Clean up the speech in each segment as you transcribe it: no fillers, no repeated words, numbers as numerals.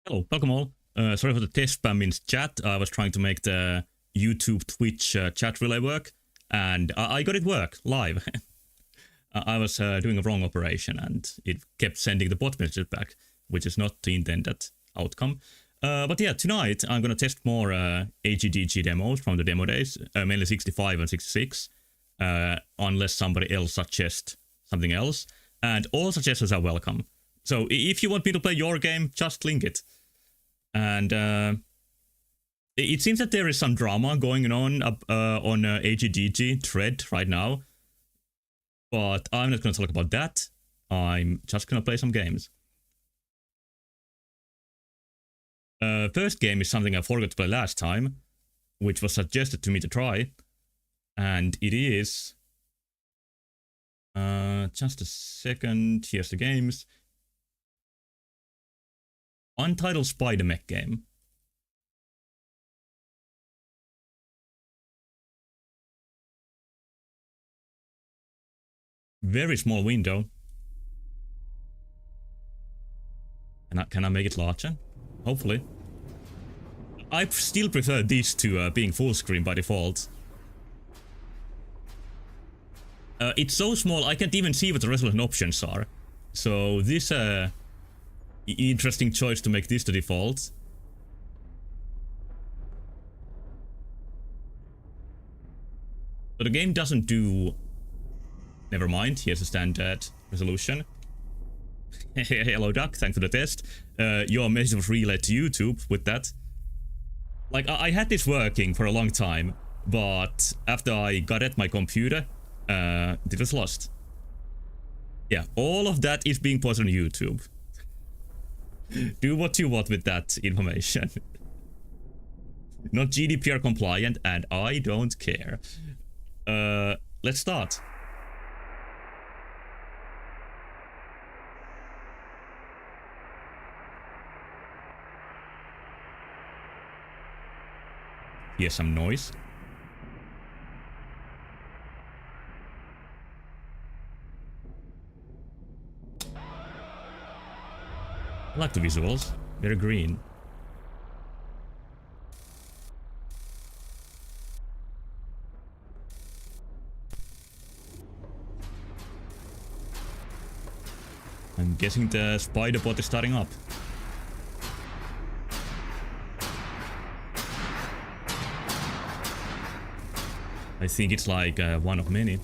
Hello, welcome all. Sorry for the test spam in chat. I was trying to make the YouTube Twitch chat relay work, and I got it work live. I was doing a wrong operation, and it kept sending the bot messages back, which is not the intended outcome. But yeah, tonight I'm gonna test more agdg demos from the demo days, mainly 65 and 66, unless somebody else suggests something else. And all suggestions are welcome. So if you want me to play your game, just link it. And it seems that there is some drama going on agdg thread right now. But I'm not going to talk about that. I'm just going to play some games. First game is something I forgot to play last time, which was suggested to me to try. And it is... just a second. Here's the games. Untitled Spider Mech game. Very small window. Can I make it larger? Hopefully. I still prefer these to being full screen by default. It's so small I can't even see what the resolution options are. So this interesting choice to make this the default. So the game doesn't do... Never mind, here's a standard resolution. Hello Duck, thanks for the test. Your message was relayed to YouTube with that. Like, I had this working for a long time, but after I got at my computer, it was lost. Yeah, all of that is being posted on YouTube. Do what you want with that information. Not GDPR compliant, and I don't care. Let's start. Here's some noise. I like the visuals. They're green. I'm guessing the spider bot is starting up. I think it's like one of many.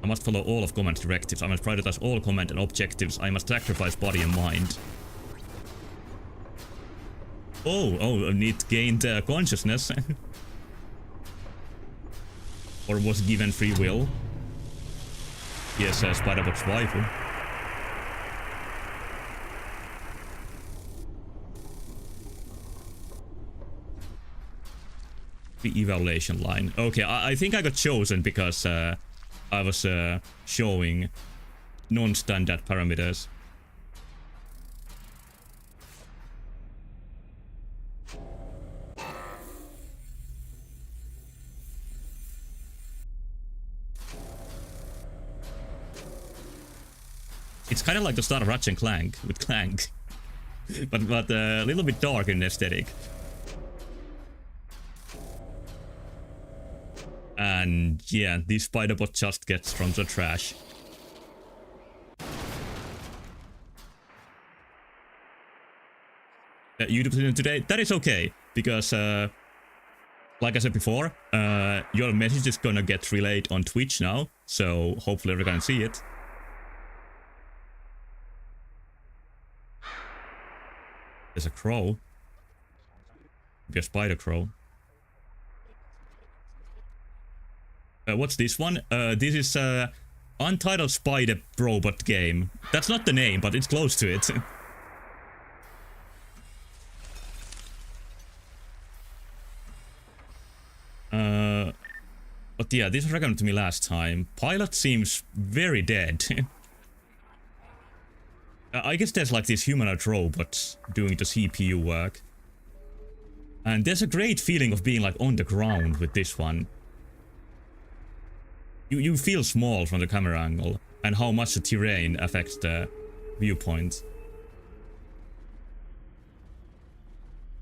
I must follow all of command directives. I must prioritize all command and objectives. I must sacrifice body and mind. Oh, it gained consciousness. Or was given free will. Yes, Spider-Bot's rifle. The evaluation line. Okay, I think I got chosen because I was showing non-standard parameters. It's kind of like the start of Ratchet and Clank with Clank, but a little bit darker in aesthetic. And yeah, this spider bot just gets from the trash. YouTube today, that is okay, because like I said before, your message is gonna get relayed on Twitch now, so hopefully everyone can see it. There's a crow. Maybe a spider crow. What's this one? This is Untitled Spider Robot game. That's not the name, but it's close to it. But yeah, this was recommended to me last time. Pilot seems very dead. I guess there's like these humanoid robots doing the CPU work. And there's a great feeling of being like on the ground with this one. You feel small from the camera angle, and how much the terrain affects the viewpoint.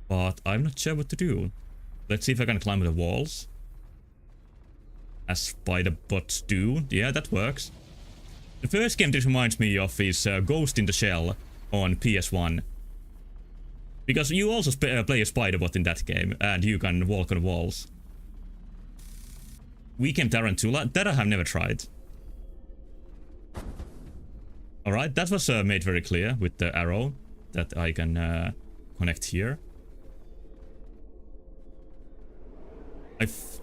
But I'm not sure what to do. Let's see if I can climb the walls. As spider bots do. Yeah, that works. The first game this reminds me of is Ghost in the Shell on PS1. Because you also play a spider bot in that game, and you can walk on walls. Weekend Tarantula, that I have never tried. Alright, that was made very clear with the arrow that I can connect here.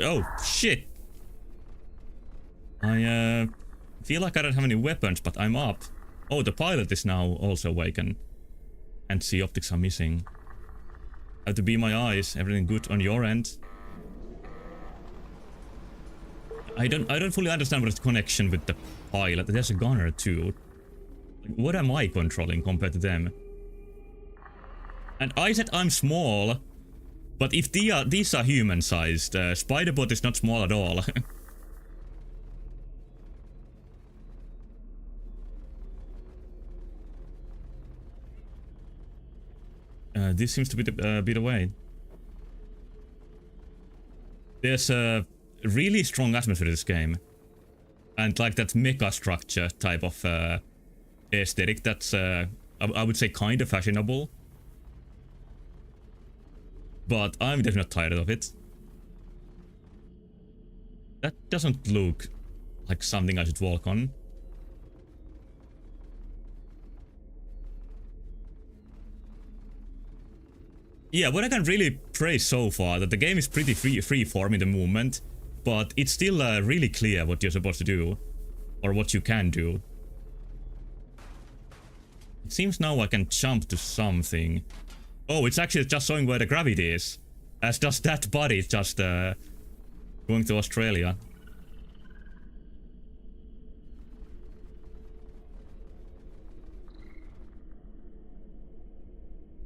Oh, shit! I feel like I don't have any weapons, but I'm up. Oh, the pilot is now also awake and see optics are missing. Have to be my eyes. Everything good on your end? I don't fully understand what is the connection with the pilot. There's a gunner too. Like, what am I controlling compared to them? And I said I'm small, but if these are human-sized, Spiderbot is not small at all. This seems to be the way. There's a really strong atmosphere in this game. And like that mecha structure type of aesthetic that's, I would say, kind of fashionable. But I'm definitely not tired of it. That doesn't look like something I should walk on. Yeah, what I can really praise so far, that the game is pretty freeform in the movement, but it's still really clear what you're supposed to do, or what you can do. It seems now I can jump to something. Oh, it's actually just showing where the gravity is. As does that body just going to Australia.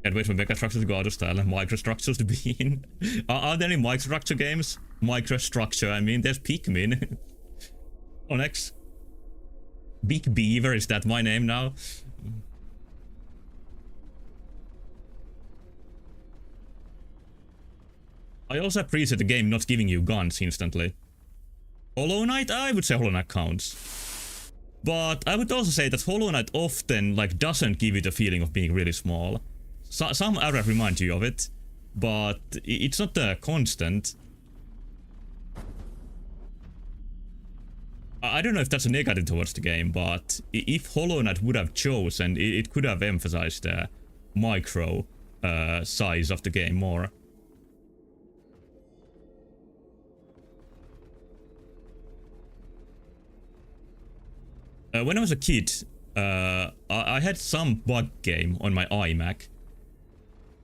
Can't wait for megastructures to go out of style and microstructures to be in. Are there any microstructure games? Microstructure, I mean, there's Pikmin. Onyx. Big Beaver, is that my name now? I also appreciate the game not giving you guns instantly. Hollow Knight? I would say Hollow Knight counts. But I would also say that Hollow Knight often doesn't give you the feeling of being really small. Some areas remind you of it, but it's not a constant. I don't know if that's a negative towards the game, but if Hollow Knight would have chosen, it could have emphasized the micro size of the game more. When I was a kid, I had some bug game on my iMac.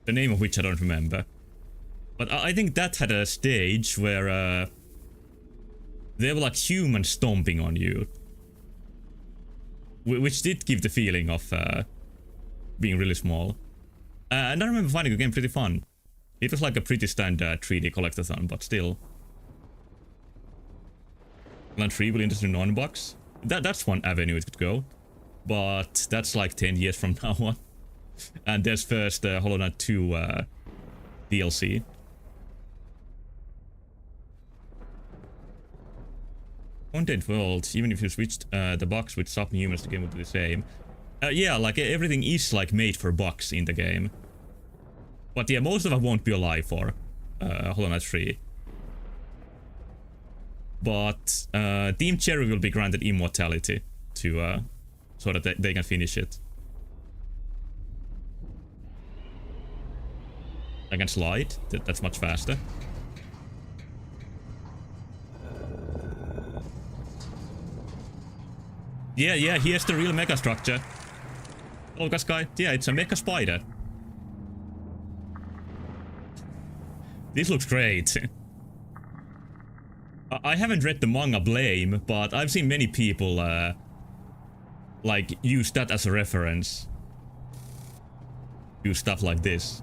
The name of which I don't remember. But I think that had a stage where there were like humans stomping on you. Which did give the feeling of being really small. And I remember finding the game pretty fun. It was like a pretty standard 3D collectathon, but still. Land 3 will into non-box. That's one avenue it could go. But that's like 10 years from now on. And there's first Hollow Knight 2 DLC. Content world, even if you switched the box with subhumans, the game would be the same. Yeah, like everything is like made for bugs in the game. But yeah, most of them won't be alive for Hollow Knight 3. But Team Cherry will be granted immortality to so that they can finish it. I can slide. That's much faster. Yeah, here's the real mecha structure. Oh, guy. Yeah, it's a mecha spider. This looks great. I haven't read the manga Blame, but I've seen many people like use that as a reference. Do stuff like this.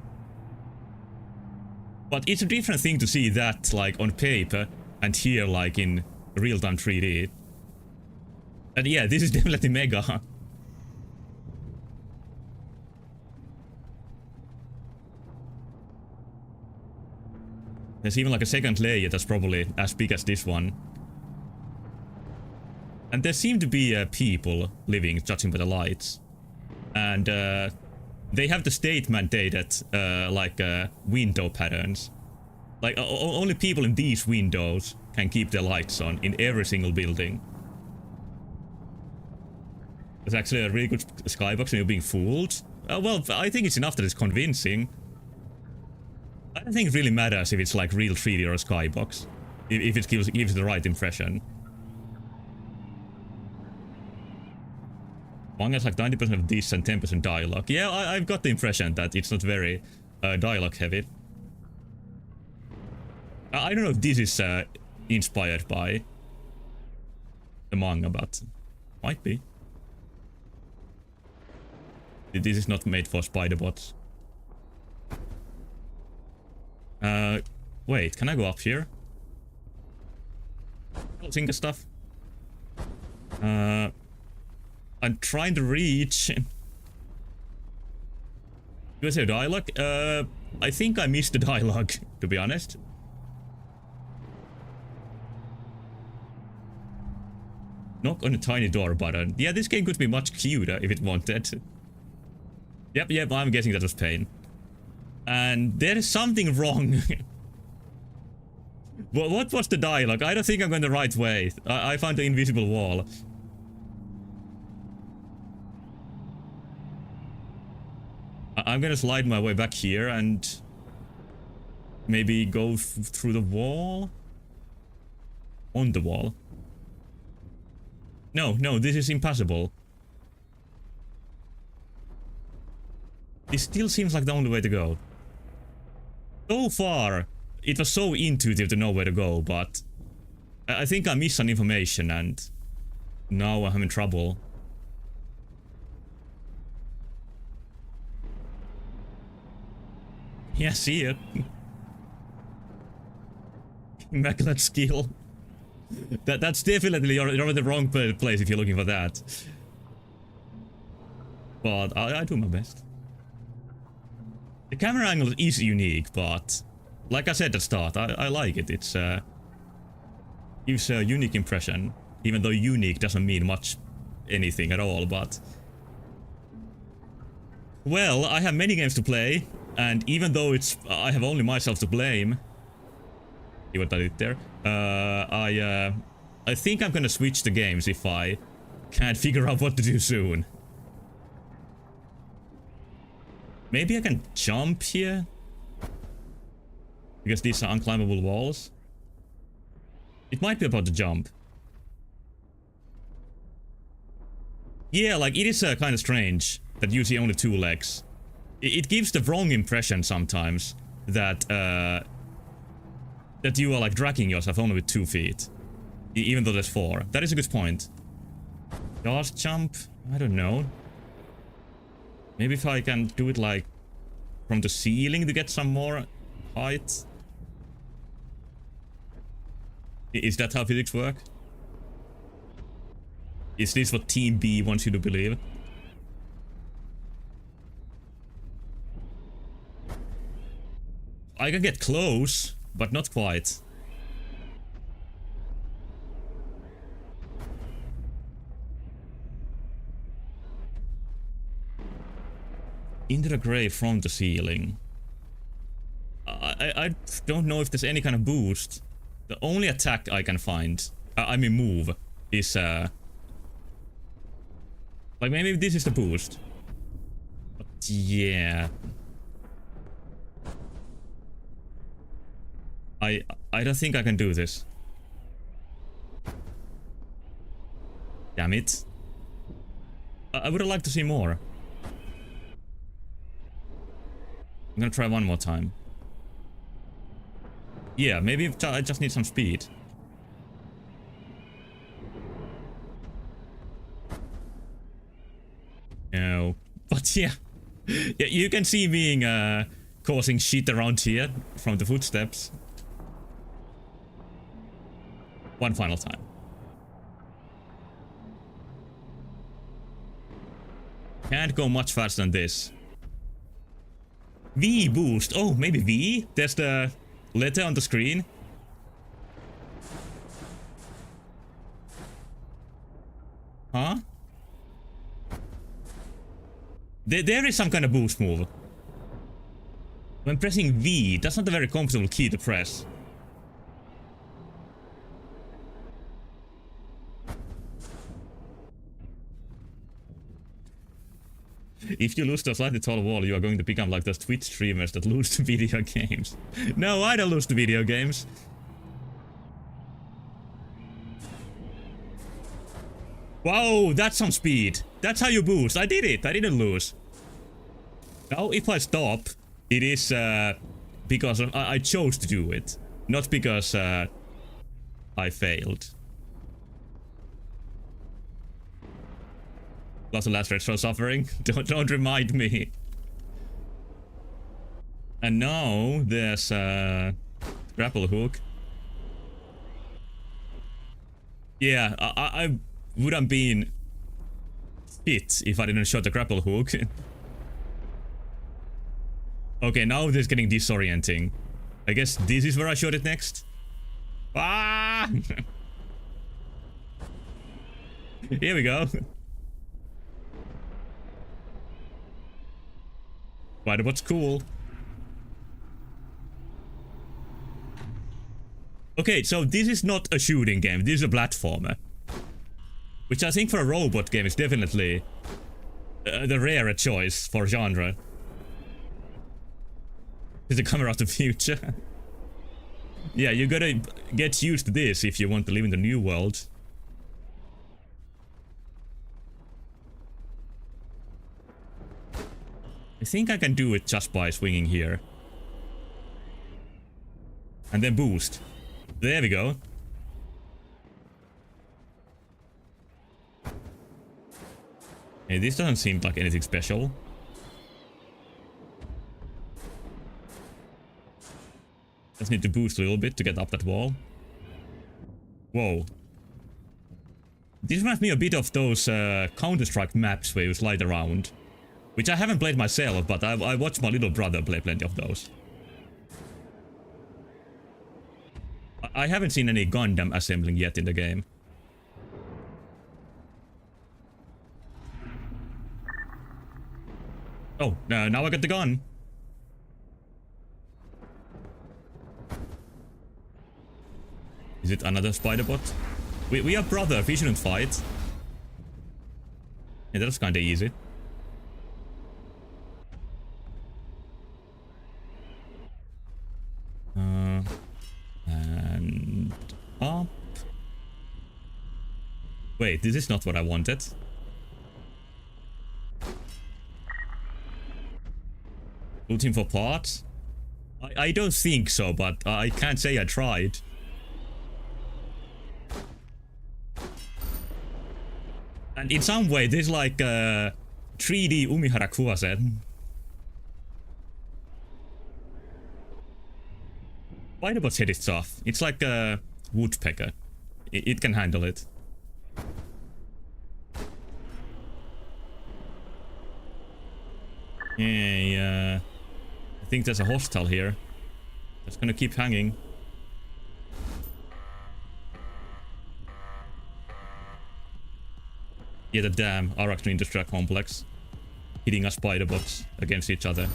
But it's a different thing to see that like on paper and here like in real-time 3D. And yeah, this is definitely mega. There's even like a second layer that's probably as big as this one. And there seem to be people living, judging by the lights. And they have the state mandated window patterns. Like only people in these windows can keep their lights on in every single building. It's actually a really good skybox and you're being fooled. Well, I think it's enough that it's convincing. I don't think it really matters if it's like real 3D or a skybox. If it gives the right impression. One has like 90% of this and 10% dialogue. Yeah, I've got the impression that it's not very dialogue heavy. I don't know if this is inspired by the manga, but might be. This is not made for spider bots. Wait, can I go up here? Single stuff. I'm trying to reach. Do I say dialogue? I think I missed the dialogue, to be honest. Knock on a tiny door button. Yeah, this game could be much cuter if it wanted. Yep, I'm guessing that was pain. And there is something wrong. What was the dialogue? I don't think I'm going the right way. I found the invisible wall. I'm gonna slide my way back here and maybe go through the wall? On the wall. No, this is impossible. This still seems like the only way to go. So far, it was so intuitive to know where to go, but I think I missed some information and now I'm in trouble. Yeah, see it. Immaculate skill. That's definitely you're in the wrong place if you're looking for that. But I do my best. The camera angle is unique, but like I said at the start, I like it. It's gives a unique impression, even though unique doesn't mean much anything at all. But well, I have many games to play. And even though I have only myself to blame, see what I did there. I think I'm gonna switch the games if I can't figure out what to do soon. Maybe I can jump here, because these are unclimbable walls. It might be about to jump. Yeah, like it is kind of strange that you see only 2 legs. It gives the wrong impression sometimes that that you are like dragging yourself only with 2 feet, even though there's 4. That is a good point. Just jump? I don't know. Maybe if I can do it like from the ceiling to get some more height. Is that how physics work? Is this what Team B wants you to believe? I can get close, but not quite. Into the grave from the ceiling. I don't know if there's any kind of boost. The only attack I can find, I mean move, is like maybe this is the boost. But yeah. I don't think I can do this. Damn it. I would have liked to see more. I'm gonna try one more time. Yeah, maybe I just need some speed. No. But yeah. Yeah, you can see being causing shit around here from the footsteps. One final time. Can't go much faster than this. V boost. Oh, maybe V? There's the letter on the screen. Huh? There is some kind of boost move. When pressing V, that's not a very comfortable key to press. If you lose to a slightly tall wall, you are going to become like those Twitch streamers that lose to video games. No, I don't lose to video games. Wow, that's some speed. That's how you boost. I did it. I didn't lose. Now, if I stop, it is because I chose to do it, not because I failed. Lots of last retro suffering. Don't remind me. And now there's a grapple hook. Yeah, I would have been fit if I didn't shot the grapple hook. Okay, now this is getting disorienting. I guess this is where I shot it next. Ah! Here we go. But what's cool? Okay, so this is not a shooting game, this is a platformer. Which I think for a robot game is definitely the rarer choice for genre. It's the camera of the future. Yeah, you gotta get used to this if you want to live in the new world. I think I can do it just by swinging here. And then boost. There we go. Hey, this doesn't seem like anything special. Just need to boost a little bit to get up that wall. Whoa. This reminds me a bit of those Counter-Strike maps where you slide around. Which I haven't played myself, but I watched my little brother play plenty of those. I haven't seen any Gundam assembling yet in the game. Oh, now I got the gun. Is it another spider bot? We are brothers, we shouldn't fight. Yeah, that's kinda easy. And up. Wait, this is not what I wanted. Looting for parts? I don't think so, but I can't say I tried. And in some way, this is like 3D Umihara Kuwasen. Spiderbot's head is tough. It's like a woodpecker. It can handle it. Yeah, I think there's a hostile here. That's gonna keep hanging. Yeah, the damn Arachno Industrial Complex. Hitting us spiderbots against each other.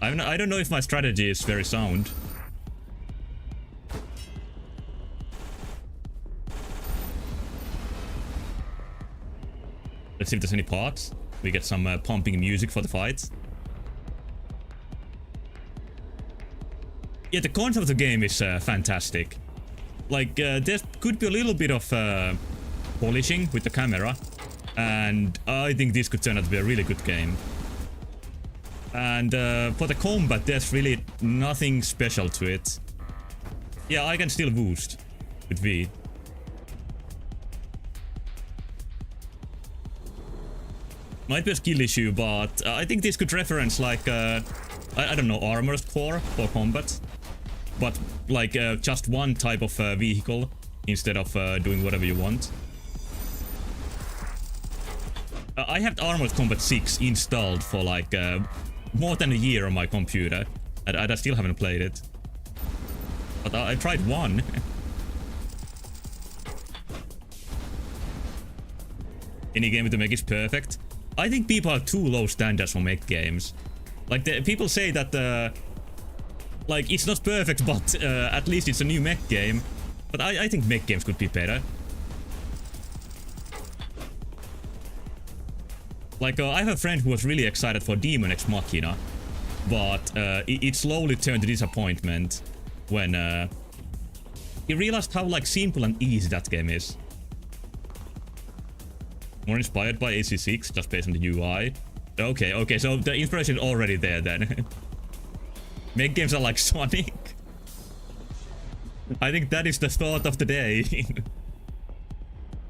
I don't know if my strategy is very sound. Let's see if there's any parts. We get some pumping music for the fight. Yeah, the concept of the game is fantastic. Like, there could be a little bit of polishing with the camera. And I think this could turn out to be a really good game. And for the combat, there's really nothing special to it. Yeah, I can still boost with V. Might be a skill issue, but I think this could reference like, I don't know, Armored Core for combat. But like just one type of vehicle instead of doing whatever you want. I have Armored Combat 6 installed for like more than a year on my computer, and I still haven't played it. But I tried one. Any game with the mech is perfect. I think people have too low standards for mech games. Like, people say that, like, it's not perfect, but at least it's a new mech game. But I think mech games could be better. Like, I have a friend who was really excited for Demon X Machina, but it slowly turned to disappointment when he realized how, like, simple and easy that game is. More inspired by AC6, just based on the UI. Okay, so the inspiration is already there then. Mech games are like Sonic. I think that is the thought of the day.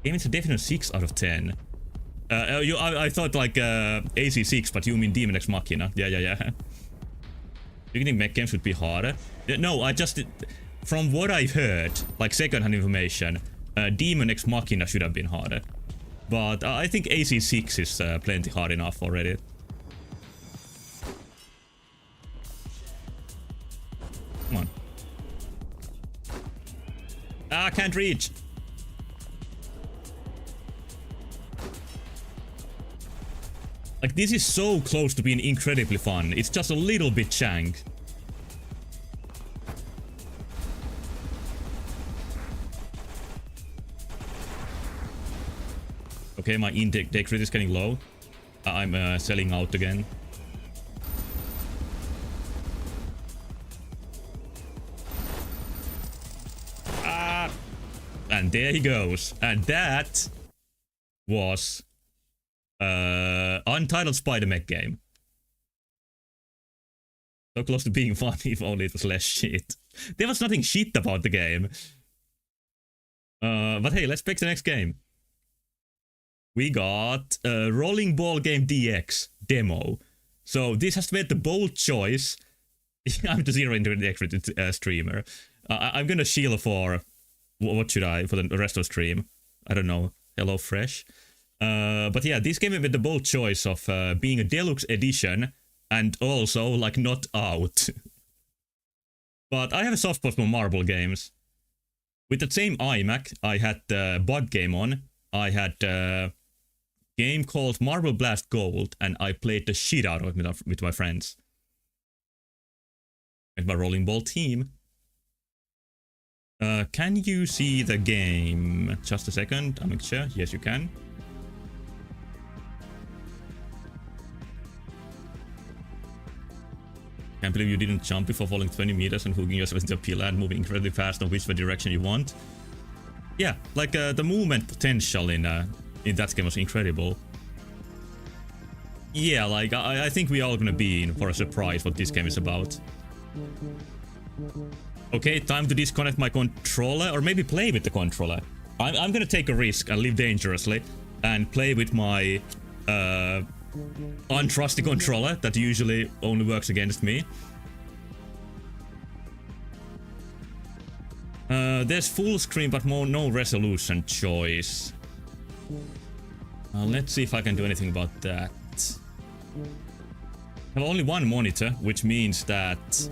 Game is a definite 6 out of 10. I thought like AC6, but you mean Demon X Machina. Yeah. Do you think mech games would be harder? No, I just... From what I've heard, like second-hand information, Demon X Machina should have been harder. But I think AC6 is plenty hard enough already. Come on. Ah, can't reach. Like, this is so close to being incredibly fun. It's just a little bit jank. Okay, my intake rate is getting low. I'm selling out again. Ah! And there he goes. And that was Untitled Spider-Mech game. So close to being fun, if only it was less shit. There was nothing shit about the game. But hey, let's pick the next game. We got Rolling Ball Game DX demo. So this has made the bold choice. I'm the zero integrated streamer. I'm gonna shield for what should I for the rest of the stream? I don't know. Hello Fresh. But yeah, this game made the bold choice of being a deluxe edition and also like not out. But I have a soft spot for marble games. With the same iMac, I had the bug game on. I had game called Marble Blast Gold, and I played the shit out of it with my friends. And my Rolling Ball team. Can you see the game? Just a second, I'm sure. Yes, you can. Can't believe you didn't jump before falling 20 meters and hooking yourself into a pillar and moving incredibly fast on which direction you want. Yeah, like the movement potential in that game was incredible. Yeah, like I think we all gonna be in for a surprise what this game is about. Okay, time to disconnect my controller, or maybe play with the controller. I'm gonna take a risk and live dangerously and play with my untrusty controller that usually only works against me. There's full screen but no resolution choice. Let's see if I can do anything about that. I have only one monitor, which means that...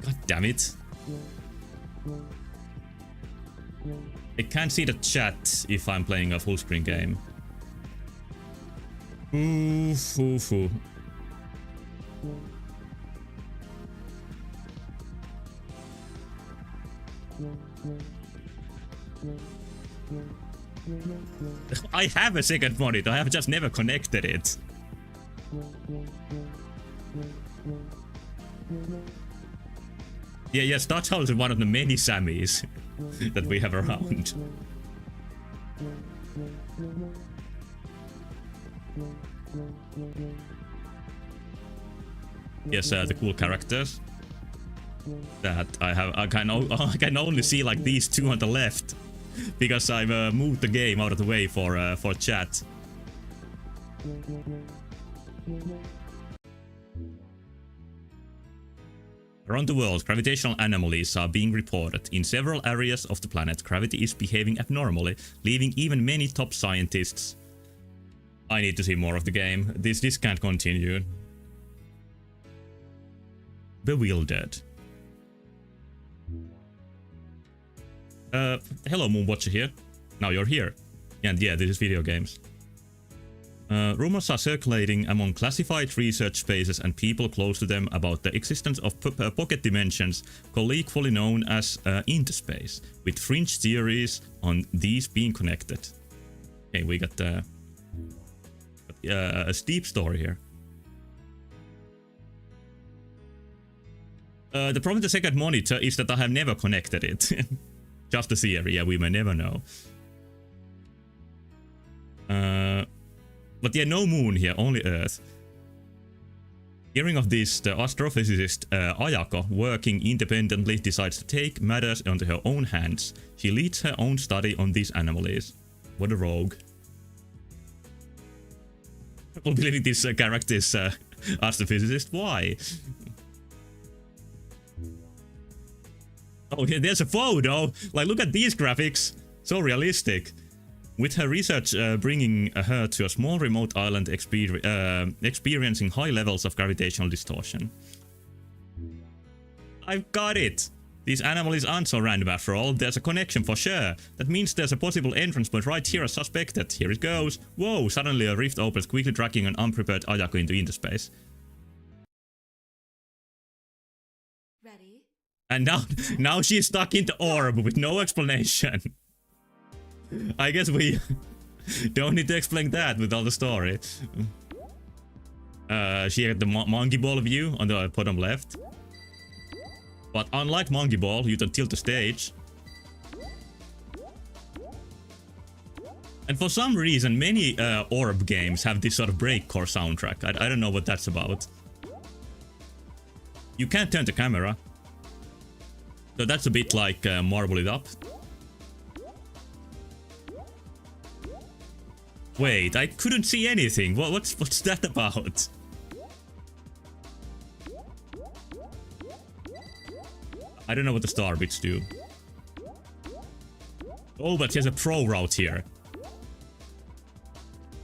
God damn it. I can't see the chat if I'm playing a full screen game. Ooh. I have a second monitor, I have just never connected it. Yeah, Dutch House is one of the many Sammys that we have around. Yes, the cool characters that I have. I can only see like these two on the left because I've moved the game out of the way for chat. Around the world, gravitational anomalies are being reported. In several areas of the planet, gravity is behaving abnormally, leaving even many top scientists I need to see more of the game. This can't continue. Bewildered. Hello Moonwatcher here. Now you're here. And yeah, this is video games. Rumors are circulating among classified research spaces and people close to them about the existence of pocket dimensions colloquially known as interspace, with fringe theories on these being connected. Okay, we got a steep story here. The problem with the second monitor is that I have never connected it. Just a theory, yeah, we may never know. But yeah, no moon here, only Earth. Hearing of this, the astrophysicist Ayako, working independently, decides to take matters into her own hands. She leads her own study on these anomalies. What a rogue. I believe this character is astrophysicist. Why? Oh, yeah, there's a photo! Like, look at these graphics! So realistic. With her research bringing her to a small remote island experiencing high levels of gravitational distortion. I've got it! These anomalies aren't so random after all, there's a connection for sure. That means there's a possible entrance point right here as suspected. Here it goes. Whoa, suddenly a rift opens, quickly dragging an unprepared Ayako into interspace. Ready? And now she's stuck in the orb with no explanation. I guess we don't need to explain that with all the story. She had the monkey ball view on the bottom left. But unlike monkey ball, you don't tilt the stage. And for some reason, many orb games have this sort of breakcore soundtrack. I don't know what that's about. You can't turn the camera. So that's a bit like Marble It Up. Wait, I couldn't see anything. What's that about? I don't know what the star bits do. Oh, but there's a pro route here.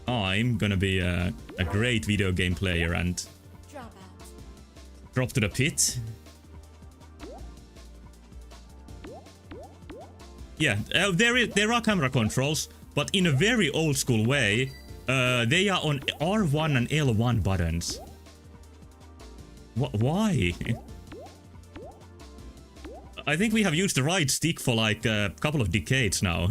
I'm gonna be a great video game player and drop to the pit. Yeah, there are camera controls. But in a very old school way, they are on R1 and L1 buttons. Why? I think we have used the right stick for like a couple of decades now.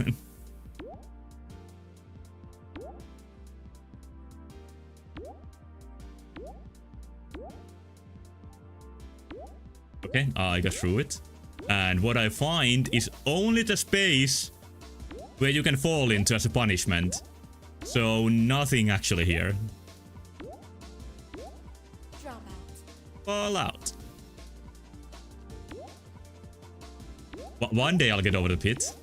Okay, I got through it. And what I find is only the space where you can fall into as a punishment. So nothing actually here. Drop out. Fall out. One day I'll get over the pit.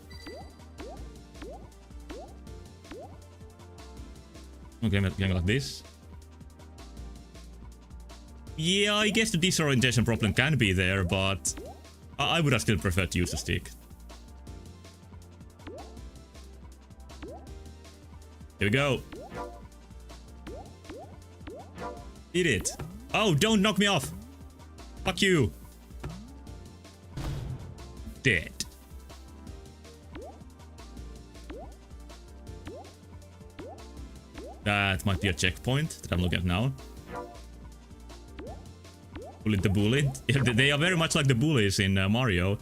Okay, going like this. Yeah, I guess the disorientation problem can be there, but I would have still preferred to use the stick. Here we go. Eat it. Oh, don't knock me off. Fuck you. Dead. That might be a checkpoint that I'm looking at now. Bullet the bully. They are very much like the bullies in Mario.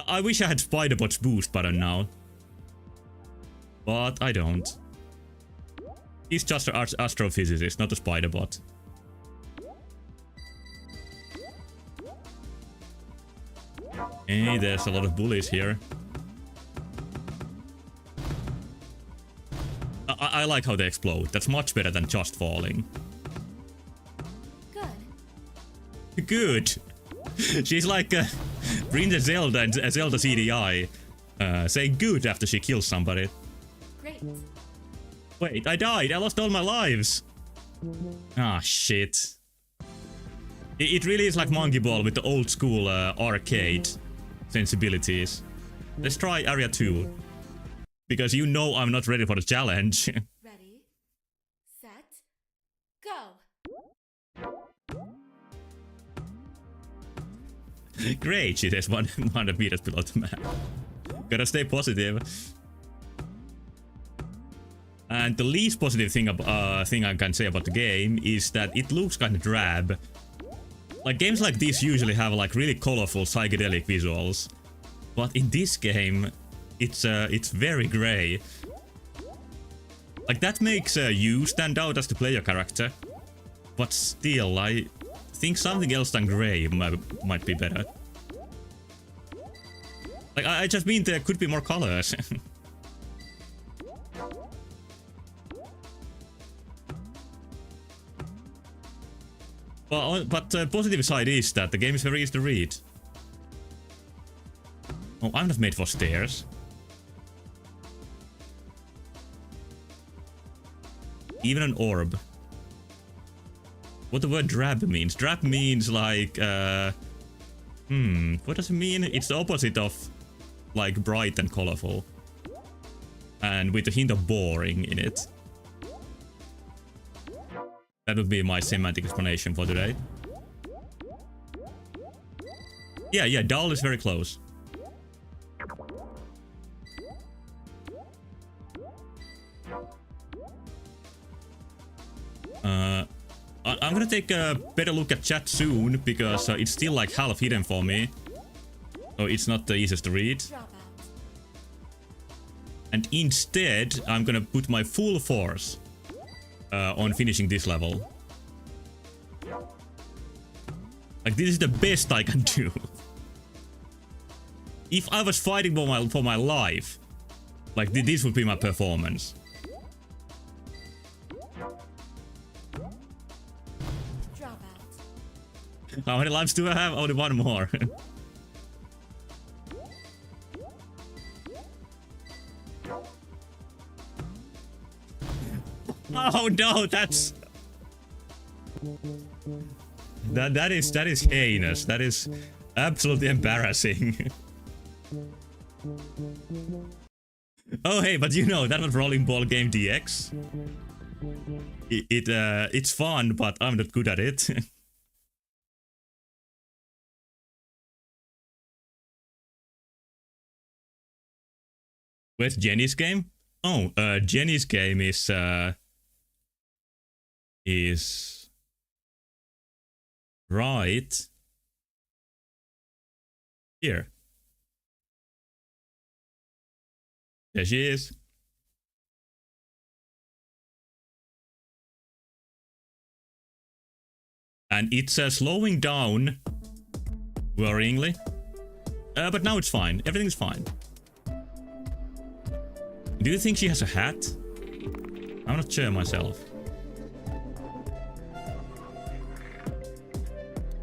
I wish I had Spider-Bot's boost button now. But I don't. He's just an astrophysicist, not a Spider-Bot. Hey, there's a lot of bullies here. I like how they explode. That's much better than just falling. Good. Good. She's like Princess Zelda and Zelda CDI saying good after she kills somebody. Great. Wait, I died. I lost all my lives. Ah, shit. It really is like Monkey Ball with the old school arcade sensibilities. Let's try area 2. Because you know I'm not ready for the challenge. Great, she says 100 meters below the map. Gotta stay positive. And the least positive thing I can say about the game is that it looks kind of drab. Like games like this usually have like really colorful psychedelic visuals, but in this game, it's very gray. Like that makes you stand out as the player character, but still, I think something else than gray might be better. Like I just mean there could be more colors. But the positive side is that the game is very easy to read. Oh, I'm not made for stairs. Even an orb. What the word drab means? Drab means like, what does it mean? It's the opposite of like bright and colorful. And with a hint of boring in it. That would be my semantic explanation for today. Yeah, dull is very close. I'm gonna take a better look at chat soon, because it's still like half hidden for me. So it's not the easiest to read. And instead, I'm gonna put my full force on finishing this level. Like, this is the best I can do. If I was fighting for my life, like, this would be my performance. Drop out. How many lives do I have? Only one more. Oh no, that's... That is heinous. That is absolutely embarrassing. Oh hey, but you know, that was Rolling Ball Game DX. It's fun, but I'm not good at it. Where's Jenny's game? Oh, Jenny's game is right here. There she is. And it's slowing down worryingly. But now it's fine. Everything's fine. Do you think she has a hat? I'm not sure myself.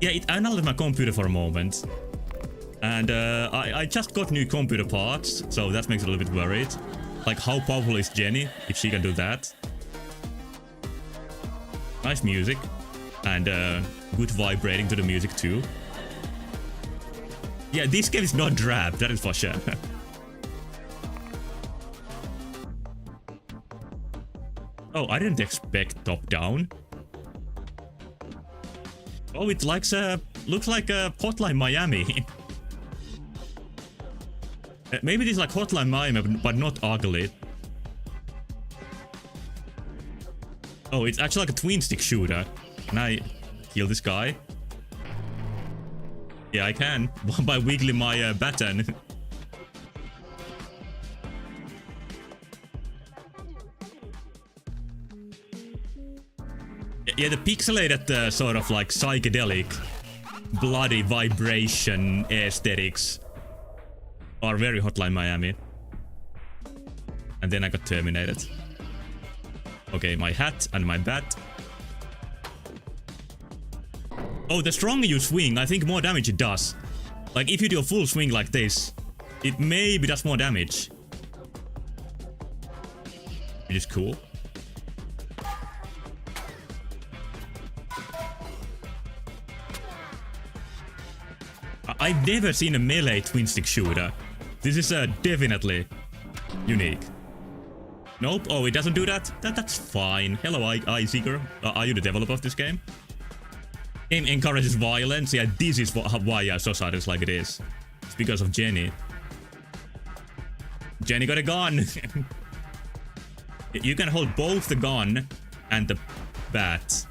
Yeah, it annulled my computer for a moment. And I just got new computer parts, so that makes me a little bit worried. Like, how powerful is Jenny, if she can do that? Nice music. And good vibrating to the music too. Yeah, this game is not drab, that is for sure. Oh, I didn't expect top-down. Oh, it looks like a Hotline Miami. Maybe it is like Hotline Miami, but not ugly. Oh, it's actually like a twin-stick shooter. Can I kill this guy? Yeah, I can. By wiggling my baton. Yeah, the pixelated sort of like psychedelic, bloody vibration aesthetics are very Hotline Miami. And then I got terminated. Okay, my hat and my bat. Oh, the stronger you swing, I think more damage it does. Like, if you do a full swing like this, it maybe does more damage. Which is cool. I've never seen a melee twin-stick shooter. This is definitely unique. Nope. Oh, it doesn't do that? That's fine. Hello, iSeeker. Are you the developer of this game? Game encourages violence. Yeah, this is why our society is like it is. It's because of Jenny. Jenny got a gun. You can hold both the gun and the bat.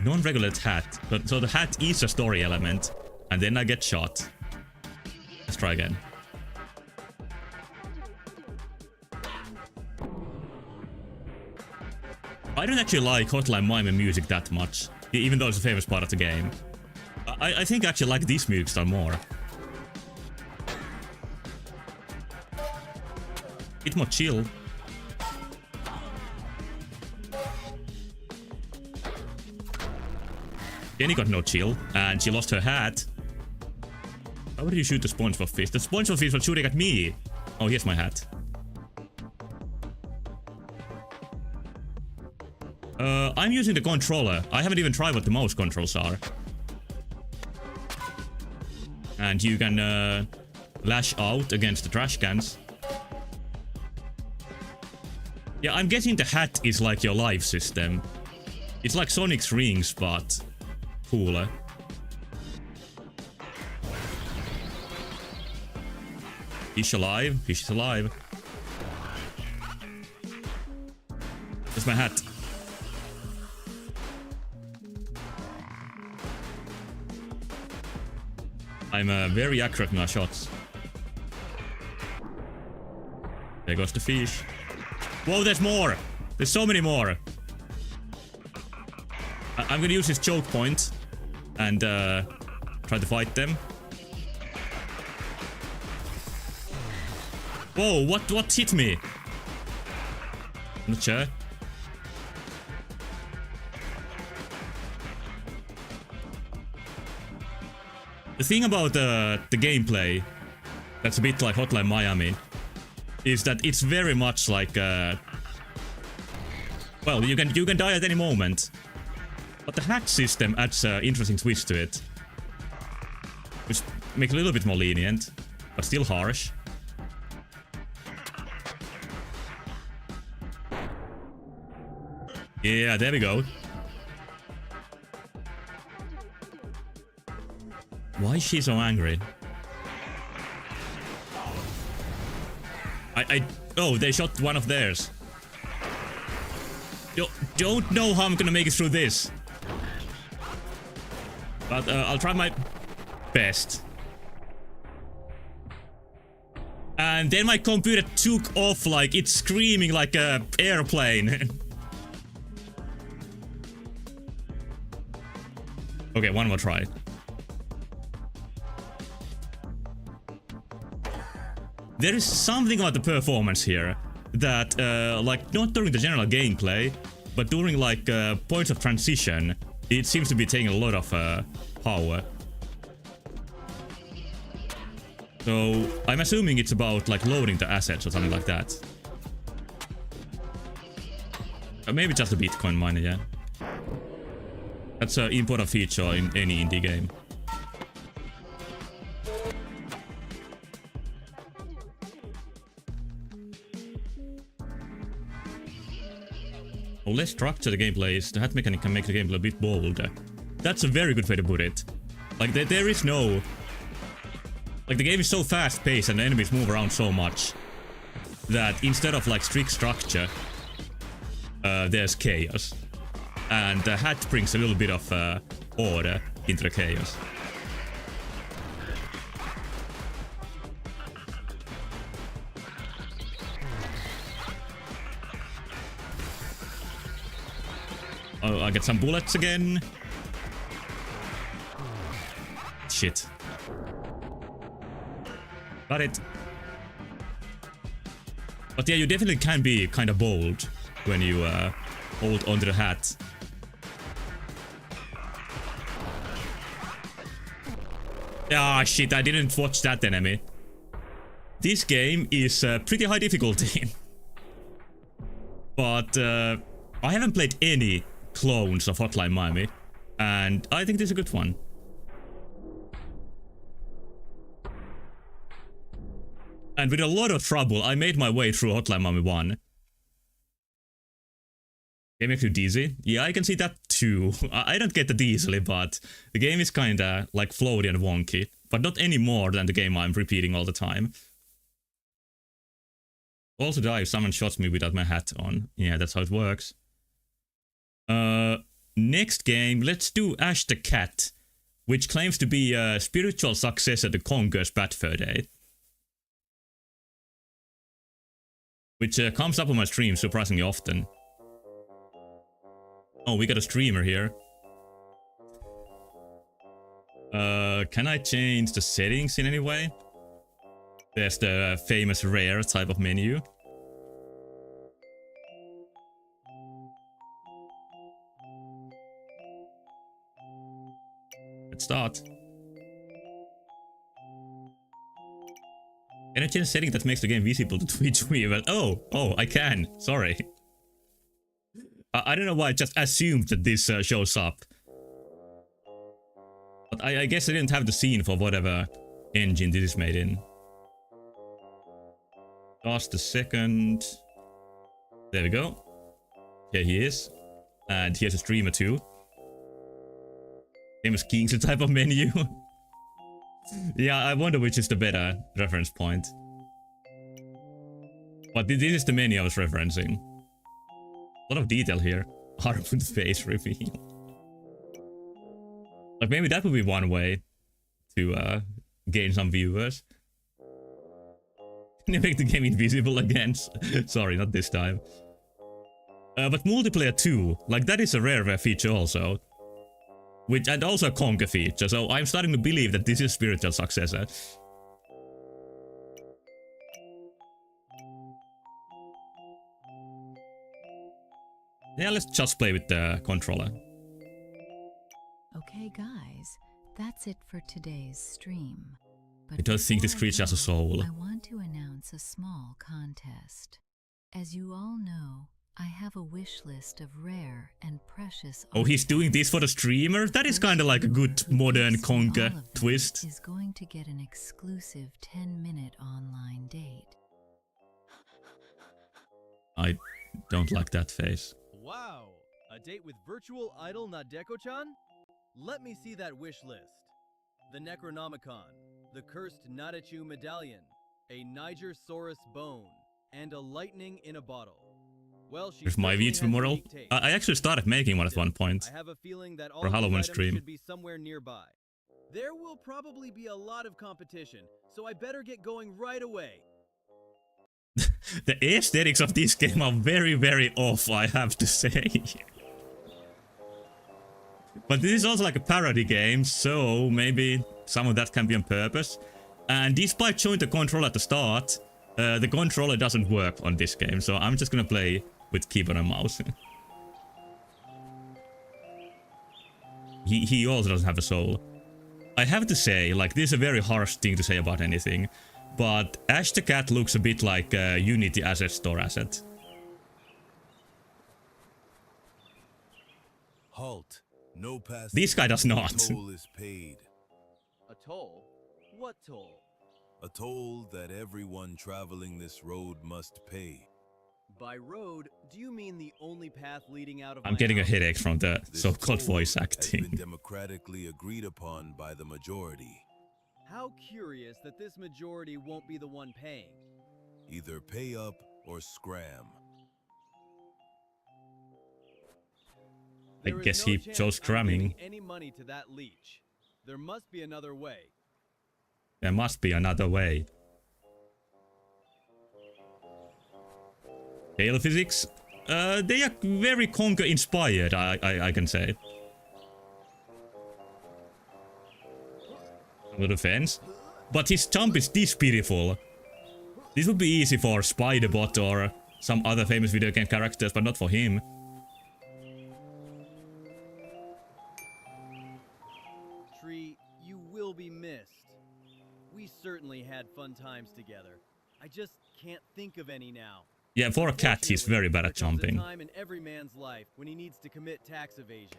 Non-regulated hat. So the hat is a story element. And then I get shot. Let's try again. I don't actually like Hotline Miami music that much. Even though it's a famous part of the game. I think I actually like this music style more. Bit more chill. Jenny got no chill, and she lost her hat. How would you shoot the SpongeBob fish? The SpongeBob fish was shooting at me! Oh, here's my hat. I'm using the controller. I haven't even tried what the mouse controls are. And you can lash out against the trash cans. Yeah, I'm guessing the hat is like your life system. It's like Sonic's rings, but cooler. He's alive. He's alive. That's my hat. I'm very accurate in my shots. There goes the fish. Whoa, there's more! There's so many more! I'm gonna use this choke point and try to fight them. Whoa, what hit me? I'm not sure. The thing about the gameplay that's a bit like Hotline Miami is that it's very much like well, you can die at any moment, but the hack system adds an interesting twist to it, which makes it a little bit more lenient, but still harsh. Yeah, there we go. Why is she so angry? Oh, they shot one of theirs. Don't know how I'm gonna make it through this. But I'll try my best. And then my computer took off like it's screaming like a airplane. Okay, one more try. There is something about the performance here that, like, not during the general gameplay, but during, like, points of transition, it seems to be taking a lot of power. So, I'm assuming it's about, like, loading the assets or something like that. Maybe just a Bitcoin miner, yeah. That's an important feature in any indie game. Less structure the gameplay is, the hat mechanic can make the gameplay a bit bolder. That's a very good way to put it. Like, there is no... Like, the game is so fast-paced and the enemies move around so much that instead of, like, strict structure, there's chaos. And the hat brings a little bit of order into the chaos. Oh, I get some bullets again. Shit. Got it. But yeah, you definitely can be kind of bold when you hold onto the hat. Ah, shit, I didn't watch that enemy. This game is pretty high difficulty. But I haven't played any clones of Hotline Miami, and I think this is a good one. And with a lot of trouble, I made my way through Hotline Miami 1. Game makes you dizzy? Yeah, I can see that too. I don't get that easily, but the game is kinda like floaty and wonky. But not any more than the game I'm repeating all the time. Also die if someone shots me without my hat on. Yeah, that's how it works. Next game, let's do Ash the Cat, which claims to be a spiritual successor to Conker's Bad Fur Day. Which comes up on my stream surprisingly often. Oh, we got a streamer here. Can I change the settings in any way? There's the famous rare type of menu. Let's start. Can I change a setting that makes the game visible to Twitch viewers? Oh, I can. Sorry. I don't know why I just assumed that this shows up. But I guess I didn't have the scene for whatever engine this is made in. Just a second. There we go. Here he is. And here's a streamer too. Famous King's type of menu. Yeah, I wonder which is the better reference point. But this is the menu I was referencing. A lot of detail here. Harmful face reveal. Like maybe that would be one way to gain some viewers. Can you make the game invisible again? Sorry, not this time. But multiplayer too, like that is a rare feature also. Which, and also a Conker feature, so I'm starting to believe that this is spiritual successor. Yeah, let's just play with the controller. Okay guys, that's it for today's stream. But I don't think this before I creature has a go, soul. I want to announce a small contest. As you all know, I have a wish list of rare and precious Oh, he's doing this for the streamer? That is kind of like a good modern Conker twist. Is going to get an exclusive 10-minute online date. I don't like that face. Wow, a date with virtual idol Nadeko-chan? Let me see that wish list. The Necronomicon, the cursed Nadachu medallion, a Niger-saurus bone, and a lightning in a bottle. Well, Here's my VTube model. I actually started making one at one point. I have a feeling that all for a Halloween these items stream. should be somewhere nearby. There will probably be a lot of competition, so I better get going right away. The aesthetics of this game are very, very off, I have to say. But this is also like a parody game, so maybe some of that can be on purpose. And despite showing the controller at the start, the controller doesn't work on this game, so I'm just gonna play with keyboard and mouse. He also doesn't have a soul. I have to say, like, this is a very harsh thing to say about anything, but Ash the Cat looks a bit like a Unity Asset Store asset. Halt. No passing. This guy does not. Toll is paid. A toll? What toll? A toll that everyone traveling this road must pay. By road, do you mean the only path leading out of I'm my getting a house? headache from the This so-called toll voice has been acting. democratically agreed upon by the majority. How curious that this majority won't be the one paying. Either pay up or scram. I There is guess no he chance chose I'm cramming. giving any money to that leech. There must be another way. There must be another way. Tail physics? They are very Conker inspired, I can say. No defense. But his jump is this beautiful. This would be easy for Spiderbot or some other famous video game characters, but not for him. Tree, you will be missed. We certainly had fun times together. I just can't think of any now. Yeah, for a cat, he's very bad at There comes a jumping. time in every man's life when he needs to commit tax evasion.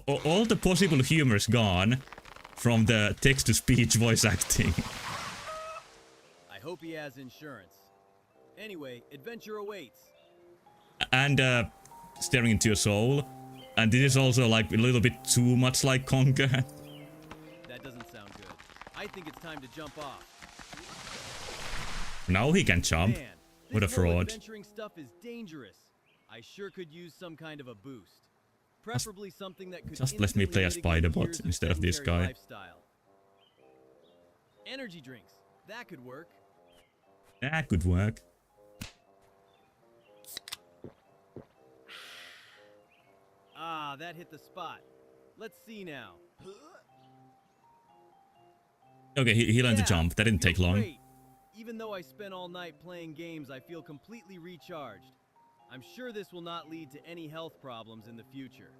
All the possible humor is gone from the text-to-speech voice acting. I hope he has insurance. Anyway, adventure awaits. and staring into your soul. And this is also like a little bit too much like Conquer. That doesn't sound good. I think it's time to jump off. Now he can jump. Man, What a this whole fraud. adventuring stuff is dangerous. I sure could use some kind of a boost. Preferably something that could Just let me play as instantly mitigate Spider-Bot years instead of this sedentary guy. lifestyle. Energy drinks. That could work. That could work. Ah, that hit the spot. Let's see now. Okay, he learned to Yeah, jump. That didn't take feels long. great. Even though I spent all night playing games, I feel completely recharged. I'm sure this will not lead to any health problems in the future.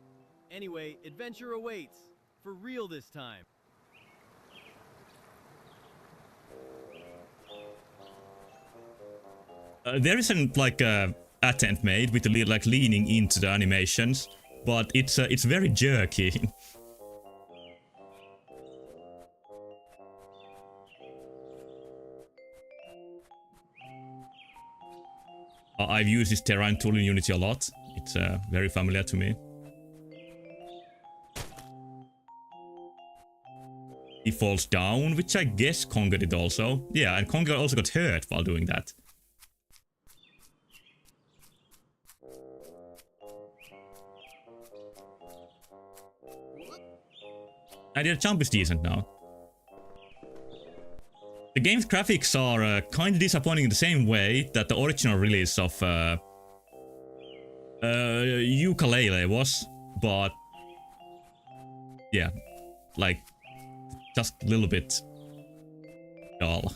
Anyway, adventure awaits. For real this time. There isn't like a attempt made with the like leaning into the animations, but it's very jerky. I've used this terrain tool in Unity a lot. It's very familiar to me. He falls down, which I guess Conga did also. Yeah, and Conga also got hurt while doing that. And their jump is decent now. The game's graphics are kind of disappointing in the same way that the original release of Ukulele was, but yeah, like just a little bit dull.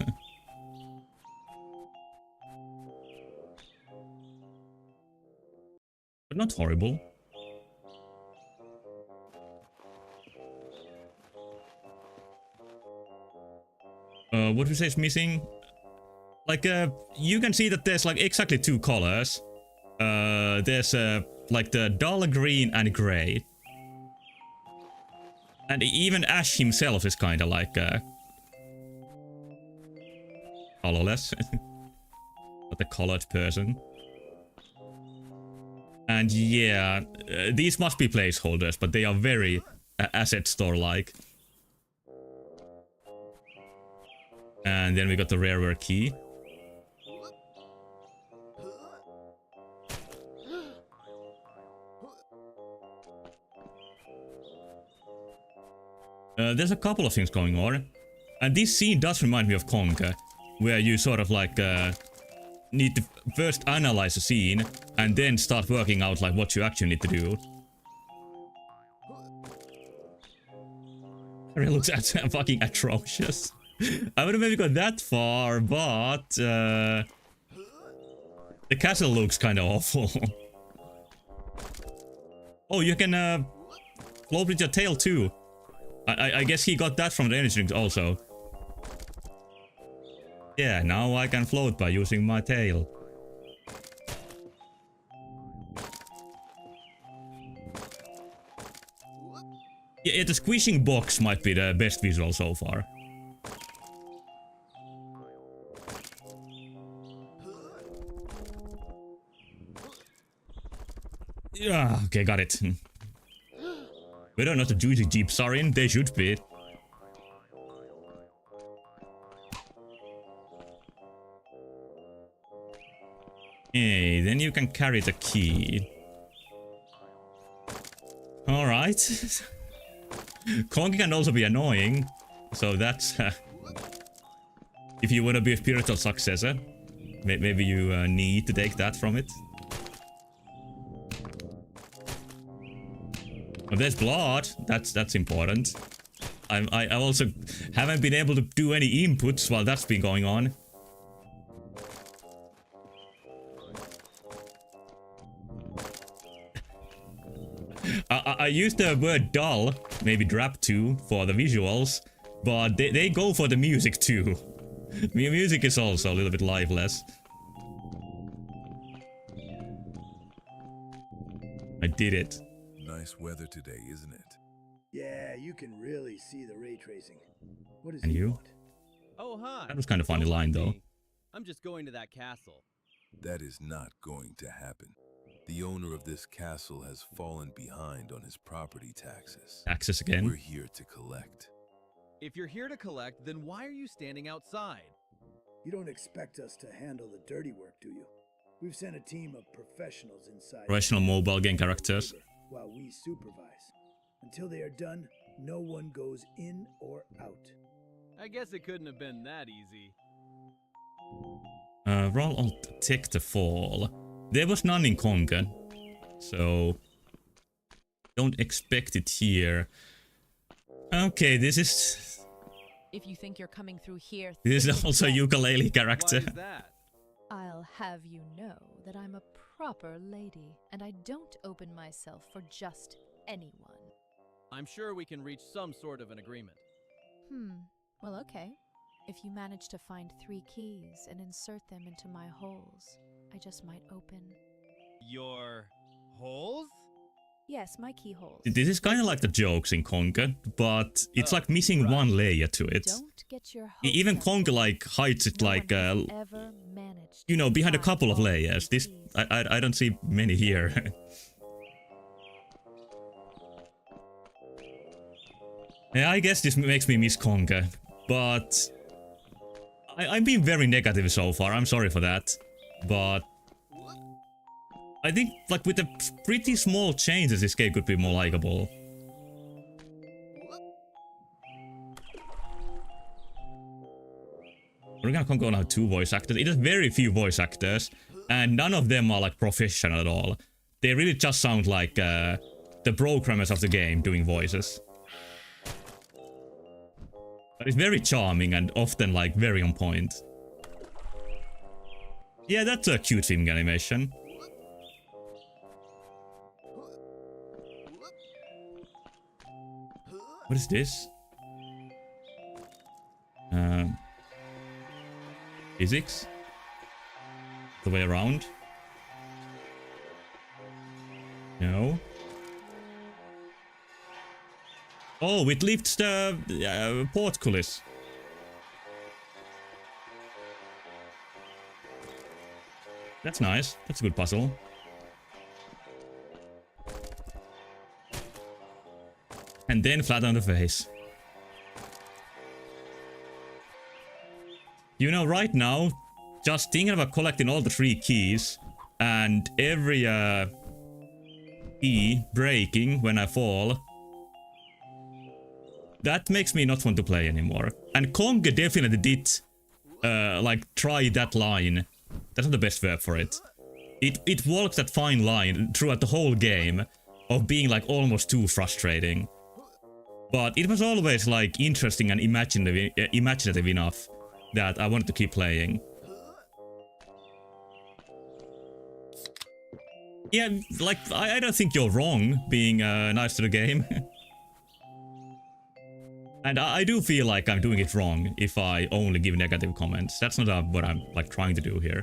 But not horrible. What we say is missing? Like, you can see that there's like exactly two colors. There's like the dull green and gray. And even Ash himself is kind of like colorless. Not a colored person. And yeah, these must be placeholders, but they are very asset store-like. And then we got the rareware key. There's a couple of things going on. And this scene does remind me of Conker, where you sort of like need to first analyze a scene and then start working out like what you actually need to do. It really looks fucking atrocious. I would have maybe got that far, but the castle looks kind of awful. Oh, you can float with your tail too. I guess he got that from the energy drinks also. Yeah, now I can float by using my tail. Yeah, the squishing box might be the best visual so far. Yeah, okay, got it. Whether or not the juicy jeeps are in, they should be. Hey, then you can carry the key. Alright. Conky can also be annoying, so that's... if you want to be a spiritual successor, maybe you need to take that from it. If there's blood, that's important. I also haven't been able to do any inputs while that's been going on. I used the word dull, maybe drap too, for the visuals, but they go for the music too. Music is also a little bit lifeless. I did it. Nice weather today, isn't it? Yeah, you can really see the ray tracing. What does And he you? want? Oh, hi. That was kind of funny line though. I'm just going to that castle. That is not going to happen. The owner of this castle has fallen behind on his property taxes. Access again. We're here to collect. If you're here to collect, then why are you standing outside? You don't expect us to handle the dirty work, do you? We've sent a team of professionals inside. Professional mobile game characters. While we supervise. Until they are done, no one goes in or out. I guess it couldn't have been that easy. Roll Alt Detect the Fall. There was none in Conga, so don't expect it here. Okay, this is If you think you're coming through here, this is also a ukulele Why character. is that? I'll have you know that I'm a proper lady, and I don't open myself for just anyone. I'm sure we can reach some sort of an agreement. Well, okay. If you manage to find 3 keys and insert them into my holes, I just might open. Your holes? Yes, my keyholes. This is kind of like the jokes in Conga, but it's like missing one layer to it. Don't get your hopes Even up. Conga like hides it No like one has ever managed you know, to behind a find couple of all layers. three This keys. I don't see many here. Yeah, I guess this makes me miss Conga, but I'm being very negative so far. I'm sorry for that, but I think like with the pretty small changes, this game could be more likable. Original Conga now 2 voice actors. It has very few voice actors, and none of them are like professional at all. They really just sound like the programmers of the game doing voices. But it's very charming and often like very on point. Yeah, that's a cute filming animation. What is this? Physics? The way around? No. Oh, it lifts the portcullis. That's nice. That's a good puzzle. And then flat on the face. You know, right now, just thinking about collecting all the 3 keys and every key breaking when I fall, that makes me not want to play anymore. And Conga definitely did like try that line. That's not the best verb for it. It walks that fine line throughout the whole game of being like almost too frustrating. But it was always like interesting and imaginative enough that I wanted to keep playing. Yeah, like I don't think you're wrong being nice to the game. And I do feel like I'm doing it wrong if I only give negative comments. That's not what I'm like trying to do here.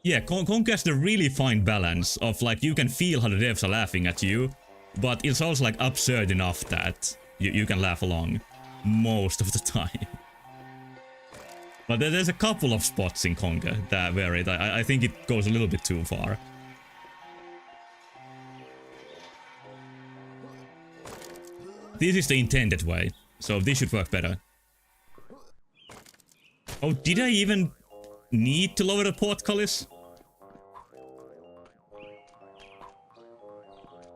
Yeah, Conga has the really fine balance of like you can feel how the devs are laughing at you, but it's also like absurd enough that you can laugh along most of the time. But there's a couple of spots in Conga that where I think it goes a little bit too far. This is the intended way, so this should work better. Oh, did I even need to lower the portcullis?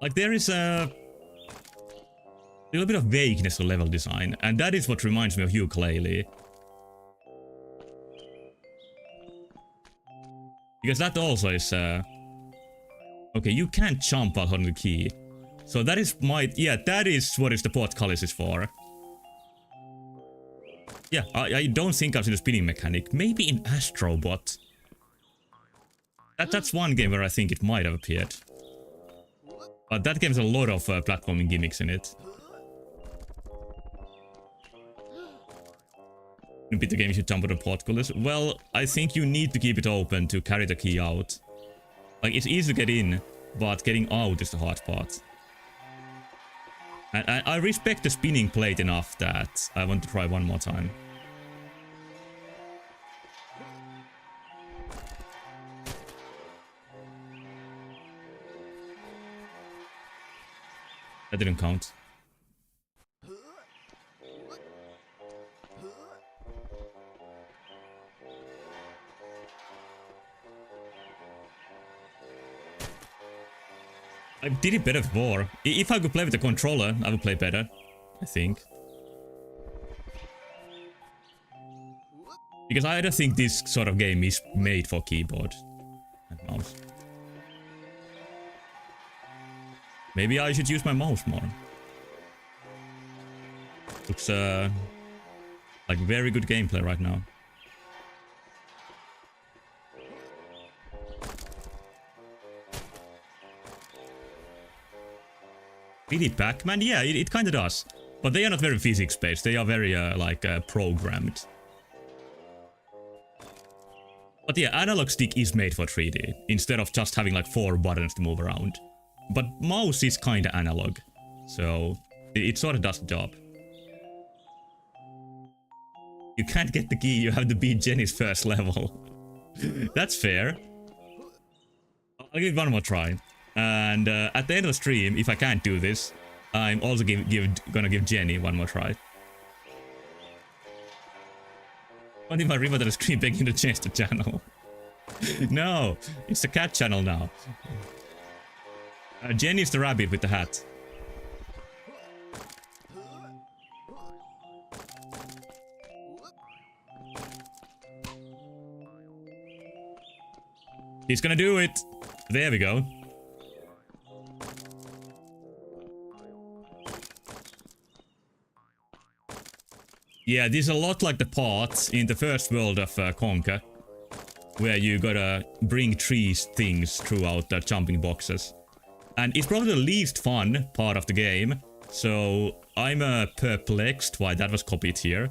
Like there is a little bit of vagueness to level design, and that is what reminds me of ukulele. Because that also is okay, you can't jump out on the key. So that is that is what the portcullis is for. Yeah, I don't think I've seen the spinning mechanic. Maybe in Astrobot. That's one game where I think it might have appeared. But that game has a lot of platforming gimmicks in it. In bit the game you should jump on the portcullis. Well, I think you need to keep it open to carry the key out. Like, it's easy to get in, but getting out is the hard part. And I respect the spinning plate enough that I want to try one more time. That didn't count. I did it better before. If I could play with the controller, I would play better, I think. Because I don't think this sort of game is made for keyboard and mouse. Maybe I should use my mouse more. Looks like very good gameplay right now. Did it Pac-Man? Yeah, it kind of does. But they are not very physics-based. They are very, programmed. But yeah, analog stick is made for 3D, instead of just having like 4 buttons to move around. But mouse is kind of analog, so it sort of does the job. You can't get the key, you have to beat Jenny's first level. That's fair. I'll give it one more try. And at the end of the stream, if I can't do this, I'm also gonna give Jenny one more try. What if I remote the screen begging to change the channel? No, it's the cat channel now. Jenny's the rabbit with the hat. He's gonna do it. There we go. Yeah, this is a lot like the parts in the first world of Conker, where you gotta bring 3 things throughout the jumping boxes. And it's probably the least fun part of the game, so I'm perplexed why that was copied here.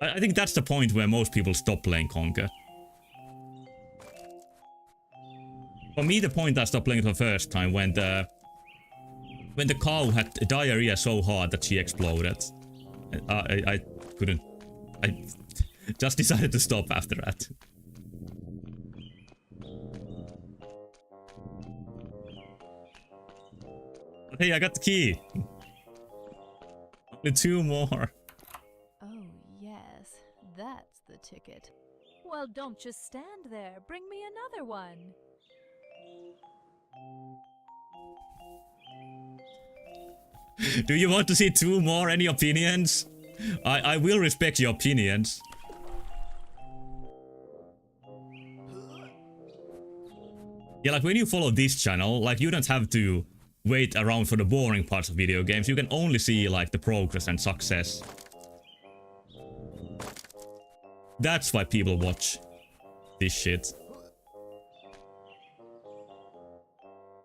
I think that's the point where most people stop playing Conker. For me, the point I stopped playing for the first time when the cow had diarrhea so hard that she exploded. I couldn't. I just decided to stop after that. But hey, I got the key. Only 2 more. Oh, yes, that's the ticket. Well, don't just stand there. Bring me another one. Do you want to see 2 more? Any opinions? I will respect your opinions. Yeah, like when you follow this channel, like you don't have to wait around for the boring parts of video games. You can only see like the progress and success. That's why people watch this shit.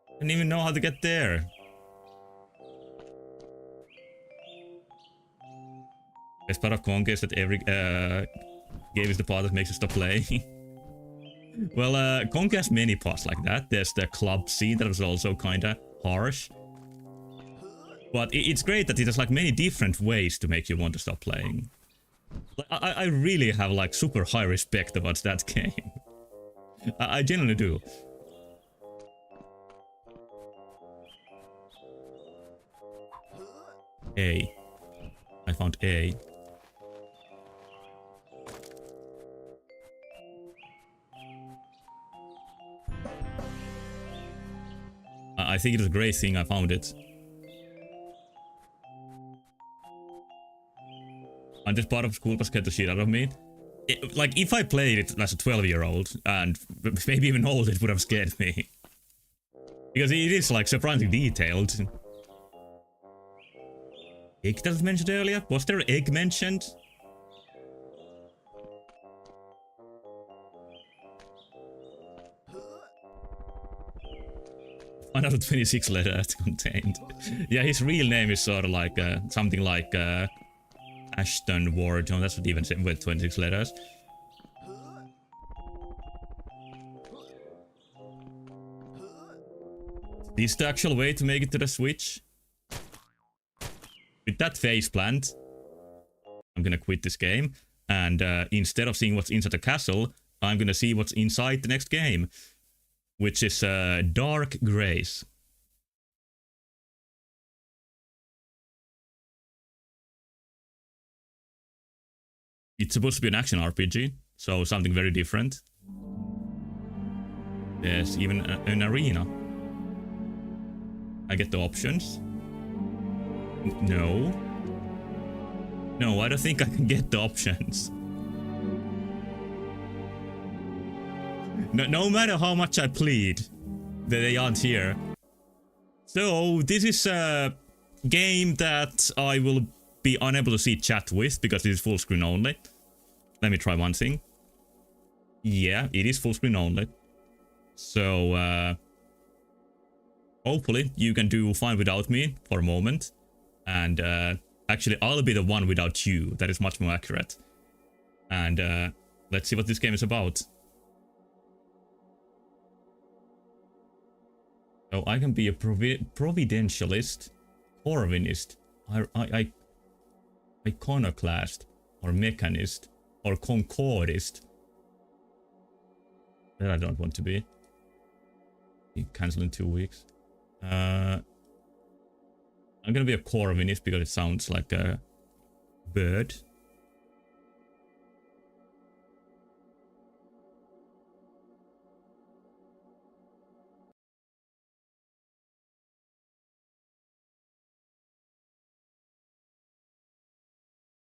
I didn't even know how to get there. Best part of Conker is that every game is the part that makes you stop playing. Well, Conker has many parts like that. There's the club scene that was also kinda harsh. But it's great that it has like many different ways to make you want to stop playing. I really have like super high respect about that game. I genuinely do. A. I found A. I think it was a great thing I found it. And this part of school was scared the shit out of me. Like, if I played it as a 12-year-old, and maybe even older, it would have scared me. Because it is, like, surprisingly detailed. Egg that was mentioned earlier? Was there egg mentioned? 126 letters contained. Yeah, his real name is sort of like something like Ashton Ward. That's what even said with 26 letters. This is the actual way to make it to the Switch. With that face plant, I'm gonna quit this game. And instead of seeing what's inside the castle, I'm gonna see what's inside the next game. Which is Dark Grace. It's supposed to be an action RPG, so something very different. There's even an arena. I get the options. No. No, I don't think I can get the options. No matter how much I plead that they aren't here. So, this is a game that I will be unable to see chat with because it is full screen only. Let me try one thing. Yeah, it is full screen only. So, hopefully you can do fine without me for a moment. And actually, I'll be the one without you. That is much more accurate. And let's see what this game is about. So I can be a providentialist, Corvinist, iconoclast, or mechanist, or concordist. That I don't want to be. You cancel in 2 weeks. I'm gonna be a Corvinist because it sounds like a bird.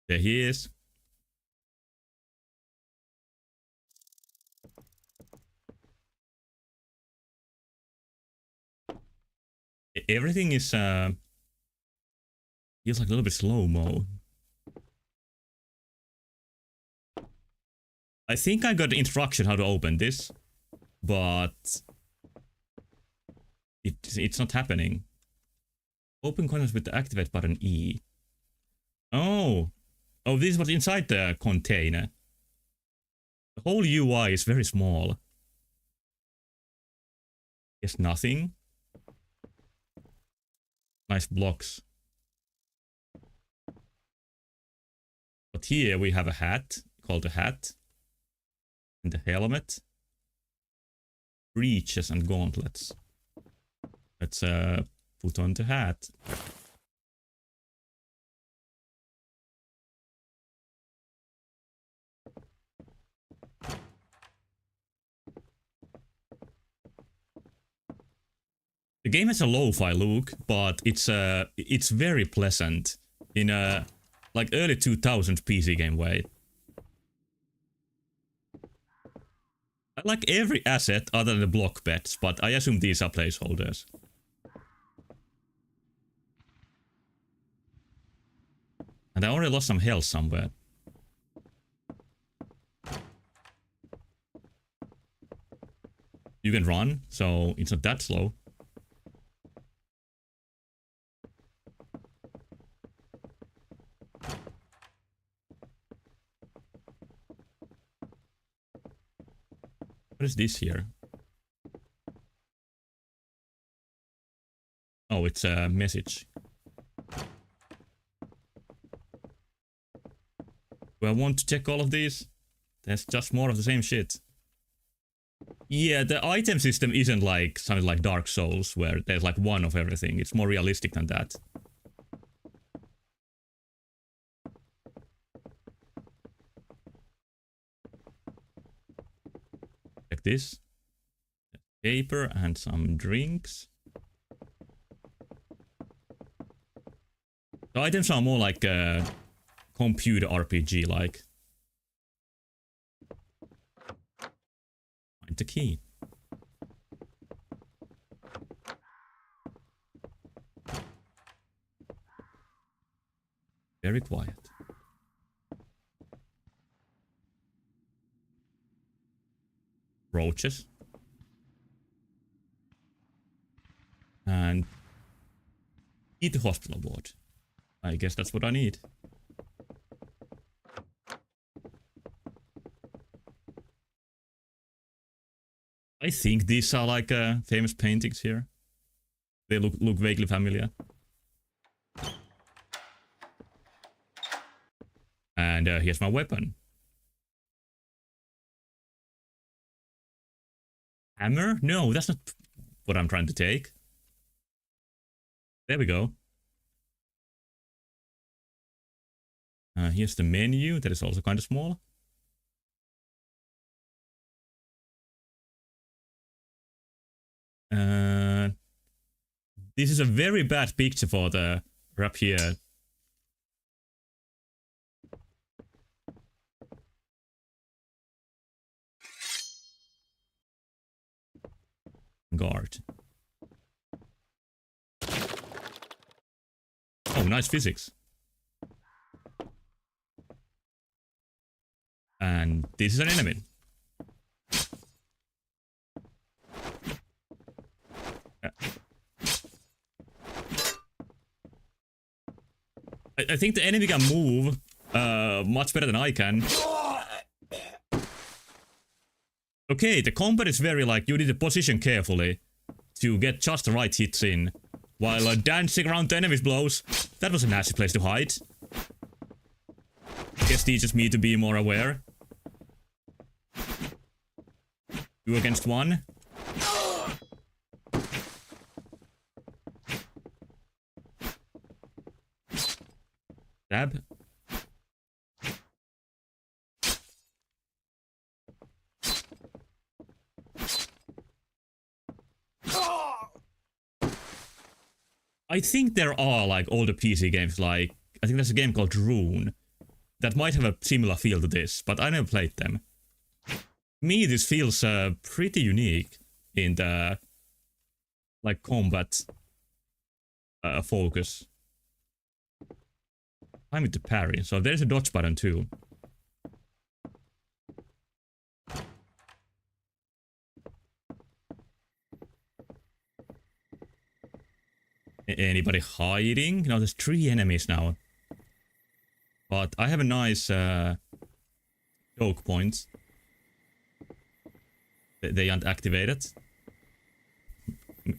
There he is. Everything is feels like a little bit slow-mo. I think I got the instruction how to open this, but it's not happening. Open containers with the activate button E. Oh, this is what's inside the container. The whole UI is very small. Yes, nothing. Nice blocks. But here we have a hat, called a hat. And the helmet. Breeches and gauntlets. Let's put on the hat. The game has a lo-fi look, but it's very pleasant in a like early 2000s PC game way. I like every asset other than the block beds, but I assume these are placeholders. And I already lost some health somewhere. You can run, so it's not that slow. What is this here? Oh, it's a message. Do I want to check all of these? There's just more of the same shit. Yeah, the item system isn't like something like Dark Souls, where there's like one of everything. It's more realistic than that. Like this. Paper and some drinks. The items are more like a computer RPG like. Find the key. Very quiet. Roaches. And eat the hospital ward. I guess that's what I need. I think these are like famous paintings here. They look vaguely familiar. And here's my weapon. Hammer? No, that's not what I'm trying to take. There we go. Here's the menu. That is also kind of small. This is a very bad picture for the rapier. Guard. Oh, nice physics. And this is an enemy. I think the enemy can move much better than I can. Okay, the combat is very like, you need to position carefully to get just the right hits in. While dancing around the enemy's blows. That was a nasty place to hide. Guess teaches me to be more aware. 2 against 1. Stab. I think there are like older PC games, like I think there's a game called Rune that might have a similar feel to this, but I never played them. Me, this feels pretty unique in the like combat focus. I'm with the parry, so there's a dodge button too. Anybody hiding? No, there's 3 enemies now. But I have a nice choke point. They aren't activated.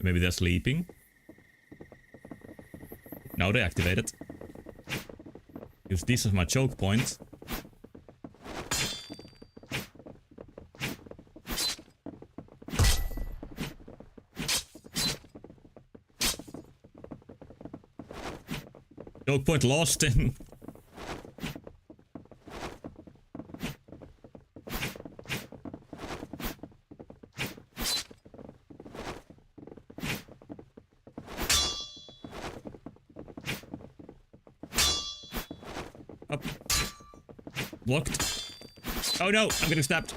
Maybe they're sleeping. Now they're activated. Use this as my choke point. Choke point lost. Up. Blocked. Oh no, I'm getting stabbed.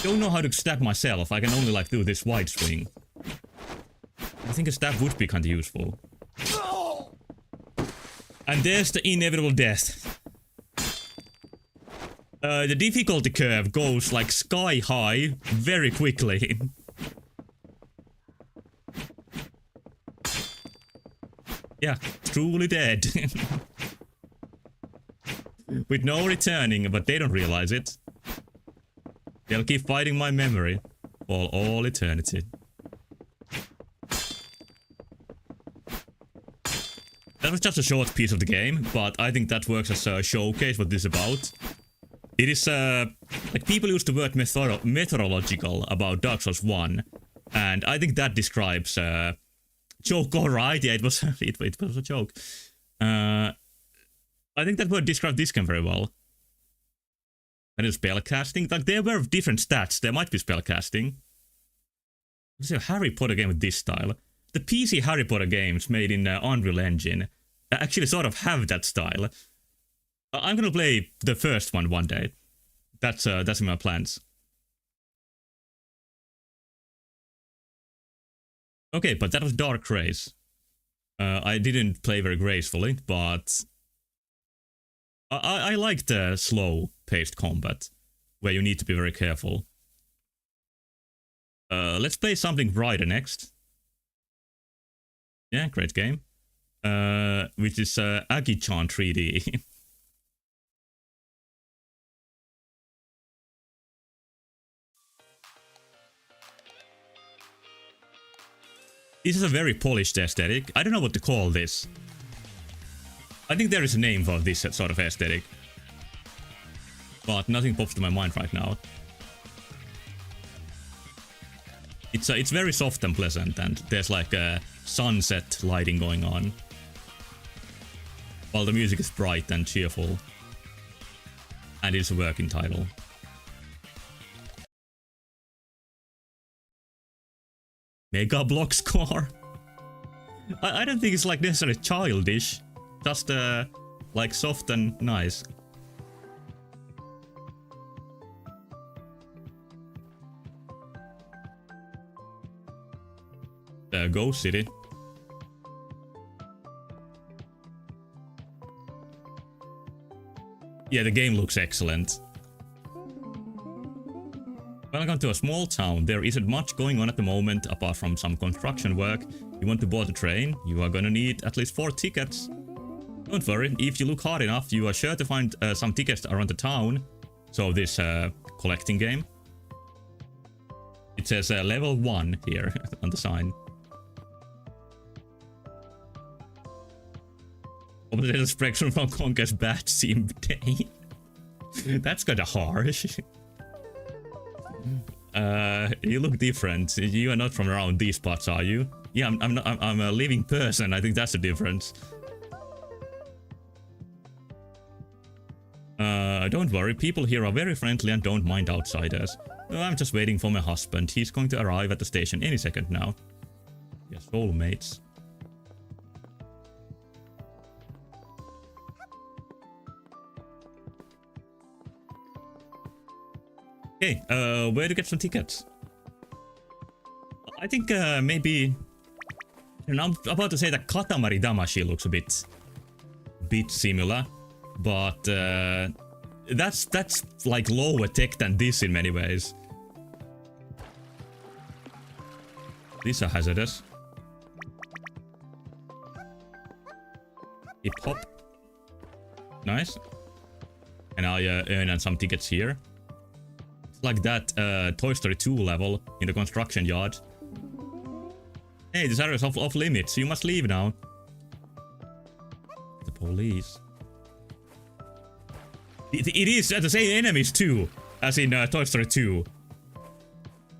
Don't know how to stab myself. I can only like do this wide swing. I think a stab would be kind of useful. And there's the inevitable death. The difficulty curve goes like sky high very quickly. Yeah, truly dead. With no returning, but they don't realize it. They'll keep fighting my memory for all eternity. That was just a short piece of the game, but I think that works as a showcase what this is about. It is, like people use the word methodological about Dark Souls 1, and I think that describes, joke alright, yeah, it was, it was a joke. I think that word describes this game very well. And it's spellcasting, like there were different stats, there might be spellcasting. It's a Harry Potter game with this style. The PC Harry Potter games made in Unreal Engine actually sort of have that style. I'm gonna play the first one day. That's in my plans. Okay, but that was Dark Race. I didn't play very gracefully, but I like the slow-paced combat, where you need to be very careful. Let's play something brighter next. Yeah, great game. Which is agdg 3D. This is a very polished aesthetic. I don't know what to call this. I think there is a name for this sort of aesthetic. But nothing pops to my mind right now. It's very soft and pleasant, and there's like a sunset lighting going on. While the music is bright and cheerful. And it's a working title. Mega block score. I don't think it's like necessarily childish. Just like soft and nice. Ghost City. Yeah, the game looks excellent. Welcome to a small town. There isn't much going on at the moment apart from some construction work. You want to board a train? You are gonna need at least 4 tickets. Don't worry, if you look hard enough, you are sure to find some tickets around the town. So this collecting game. It says level 1 here on the sign. Opposite spectrum from Conker's bad sim day. That's kinda harsh. You look different. You are not from around these parts, are you? Yeah, I'm a living person. I think that's the difference. Don't worry. People here are very friendly and don't mind outsiders. I'm just waiting for my husband. He's going to arrive at the station any second now. Yeah, soulmates. Okay, where to get some tickets? I think maybe... And I'm about to say that Katamari Damacy looks a bit similar, but that's like lower tech than this in many ways. These are hazardous. Hip hop. Nice. And I earn some tickets here. Like that Toy Story 2 level in the construction yard. Hey, this area is off limits. You must leave now. The police. It is the same enemies too, as in Toy Story 2.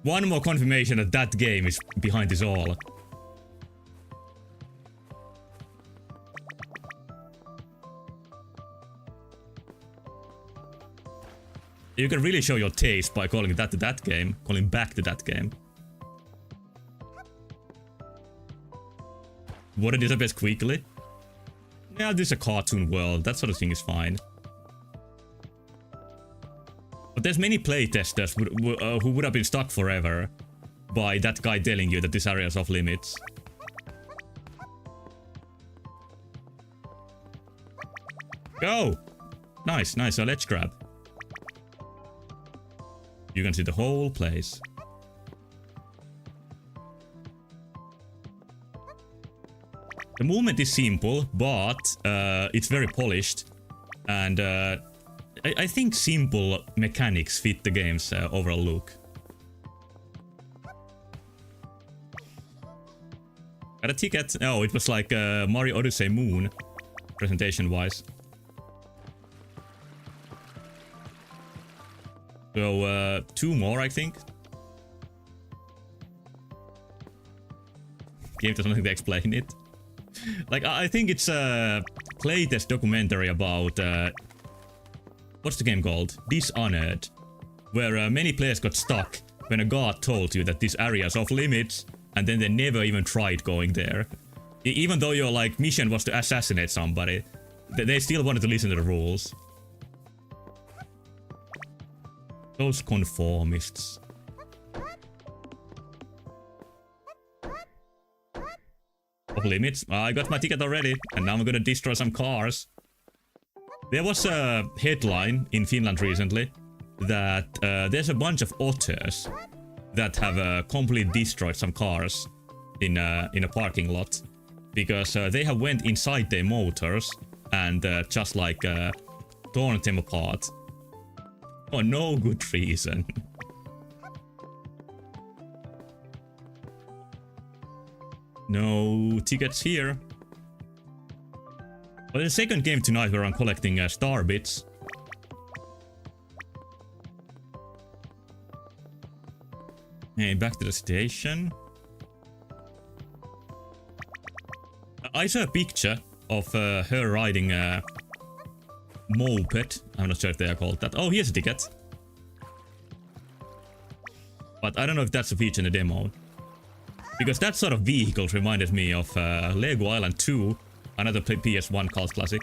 One more confirmation that that game is behind this all. You can really show your taste by calling that to that game, calling back to that game. What it is a bit quickly? Yeah, this is a cartoon world, that sort of thing is fine. But there's many playtesters who would have been stuck forever by that guy telling you that this area is off limits. Go! Nice, nice, so let's grab. You can see the whole place. The movement is simple, but it's very polished. And I think simple mechanics fit the game's overall look. Got a ticket. Oh, it was like Mario Odyssey Moon, presentation-wise. So, 2 more, I think. Game does nothing to explain it. Like, I think it's a playtest documentary about... what's the game called? Dishonored. Where many players got stuck when a god told you that this area is off limits, and then they never even tried going there. Even though your, like, mission was to assassinate somebody, they still wanted to listen to the rules. Those conformists. Off limits? I got my ticket already, and now I'm gonna destroy some cars. There was a headline in Finland recently that there's a bunch of otters that have completely destroyed some cars in a parking lot because they have went inside their motors and just like torn them apart. For no good reason. No tickets here. But the second game tonight where I'm collecting star bits. Hey, back to the station. I saw a picture of her riding a moped. I'm not sure if they are called that. Oh, here's a ticket. But I don't know if that's a feature in the demo. Because that sort of vehicle reminded me of Lego Island 2, another PS1 cult classic.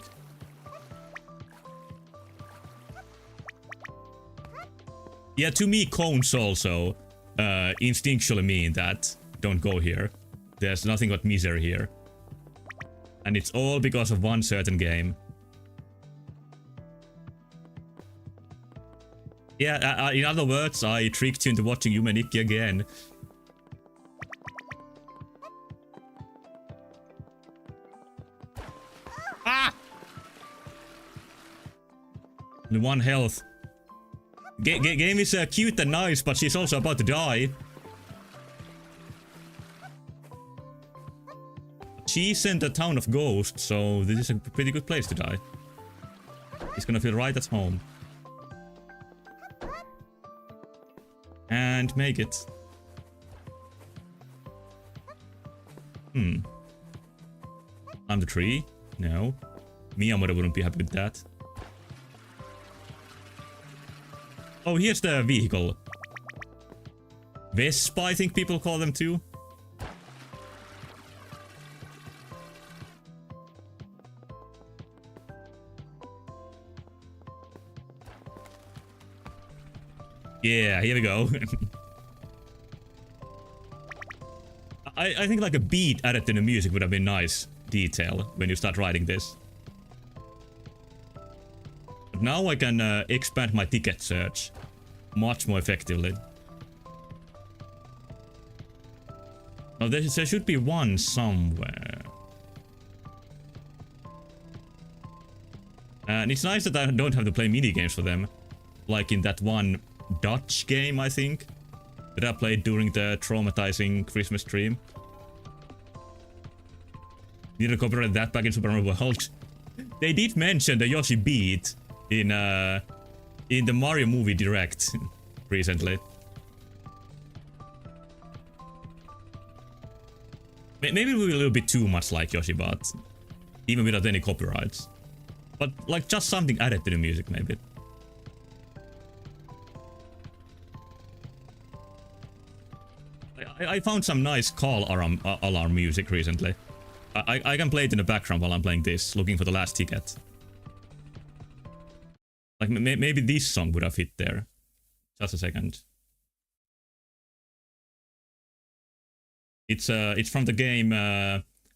Yeah, to me cones also instinctually mean that don't go here. There's nothing but misery here. And it's all because of one certain game. Yeah, in other words, I tricked you into watching Yume Nikki again. Ah! The one health. Game is cute and nice, but she's also about to die. She's in the town of ghosts, so this is a pretty good place to die. He's gonna feel right at home. And make it. I'm the tree? No. Miyamoto wouldn't be happy with that. Oh, here's the vehicle. Vespa, I think people call them too. Yeah, here we go. I think like a beat added to the music would have been nice detail when you start writing this. But now I can expand my ticket search much more effectively. Oh, there should be one somewhere. And it's nice that I don't have to play minigames for them. Like in that one Dutch game, I think, that I played during the traumatizing Christmas stream. Need to copyright that back in Super Mario World. They did mention the Yoshi beat in the Mario movie Direct recently. Maybe it will be a little bit too much like Yoshi, but even without any copyrights. But like just something added to the music, maybe. I found some nice call alarm music recently. I can play it in the background while I'm playing this, looking for the last ticket. Like maybe this song would have fit there. Just a second. It's from the game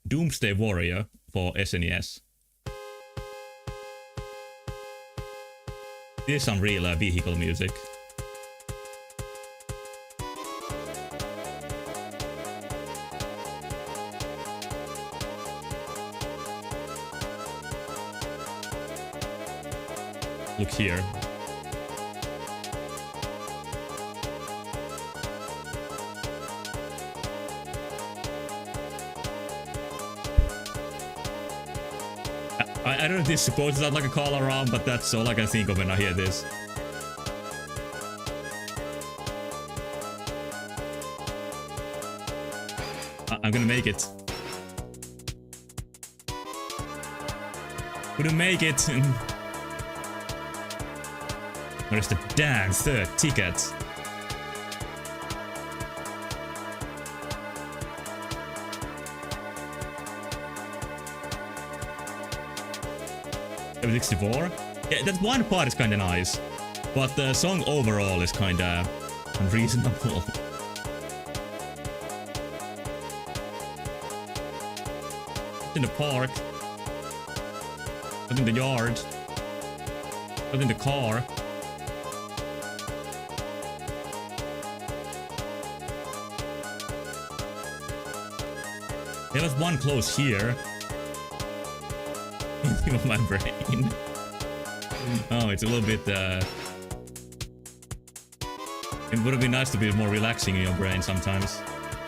Doomsday Warrior for SNES. This is some real vehicle music. Look here. I don't know if this is supposed to sound like a call around, but that's all I can think of when I hear this. I'm gonna make it. Couldn't make it. Where's the damn third ticket? Level 64? Yeah, that one part is kinda nice. But the song overall is kinda unreasonable. In the park. Not in the yard. Not in the car. There was one close here. In my brain. Oh, it's a little bit it would have been nice to be more relaxing in your brain sometimes.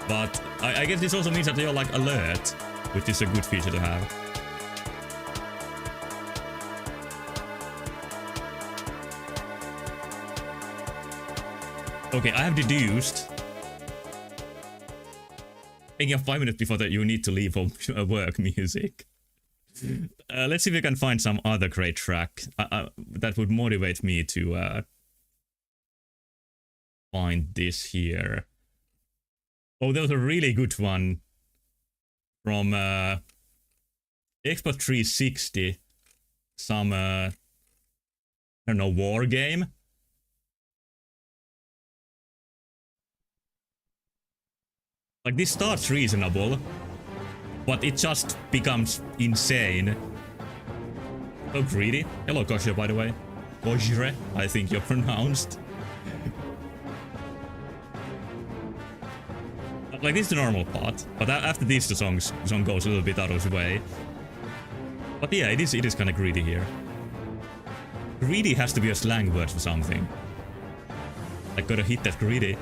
But I guess this also means that you're like alert, which is a good feature to have. Okay, I have deduced. Taking up 5 minutes before that you need to leave for work music. Let's see if we can find some other great track that would motivate me to find this here. Oh, there was a really good one from Xbox 360. Some, I don't know, war game. Like, this starts reasonable, but it just becomes insane. So greedy. Hello, Koshio, by the way. Kojire, I think you're pronounced. Like, this is the normal part, but after this, the song goes a little bit out of its way. But yeah, it is kind of greedy here. Greedy has to be a slang word for something. I gotta hit that greedy.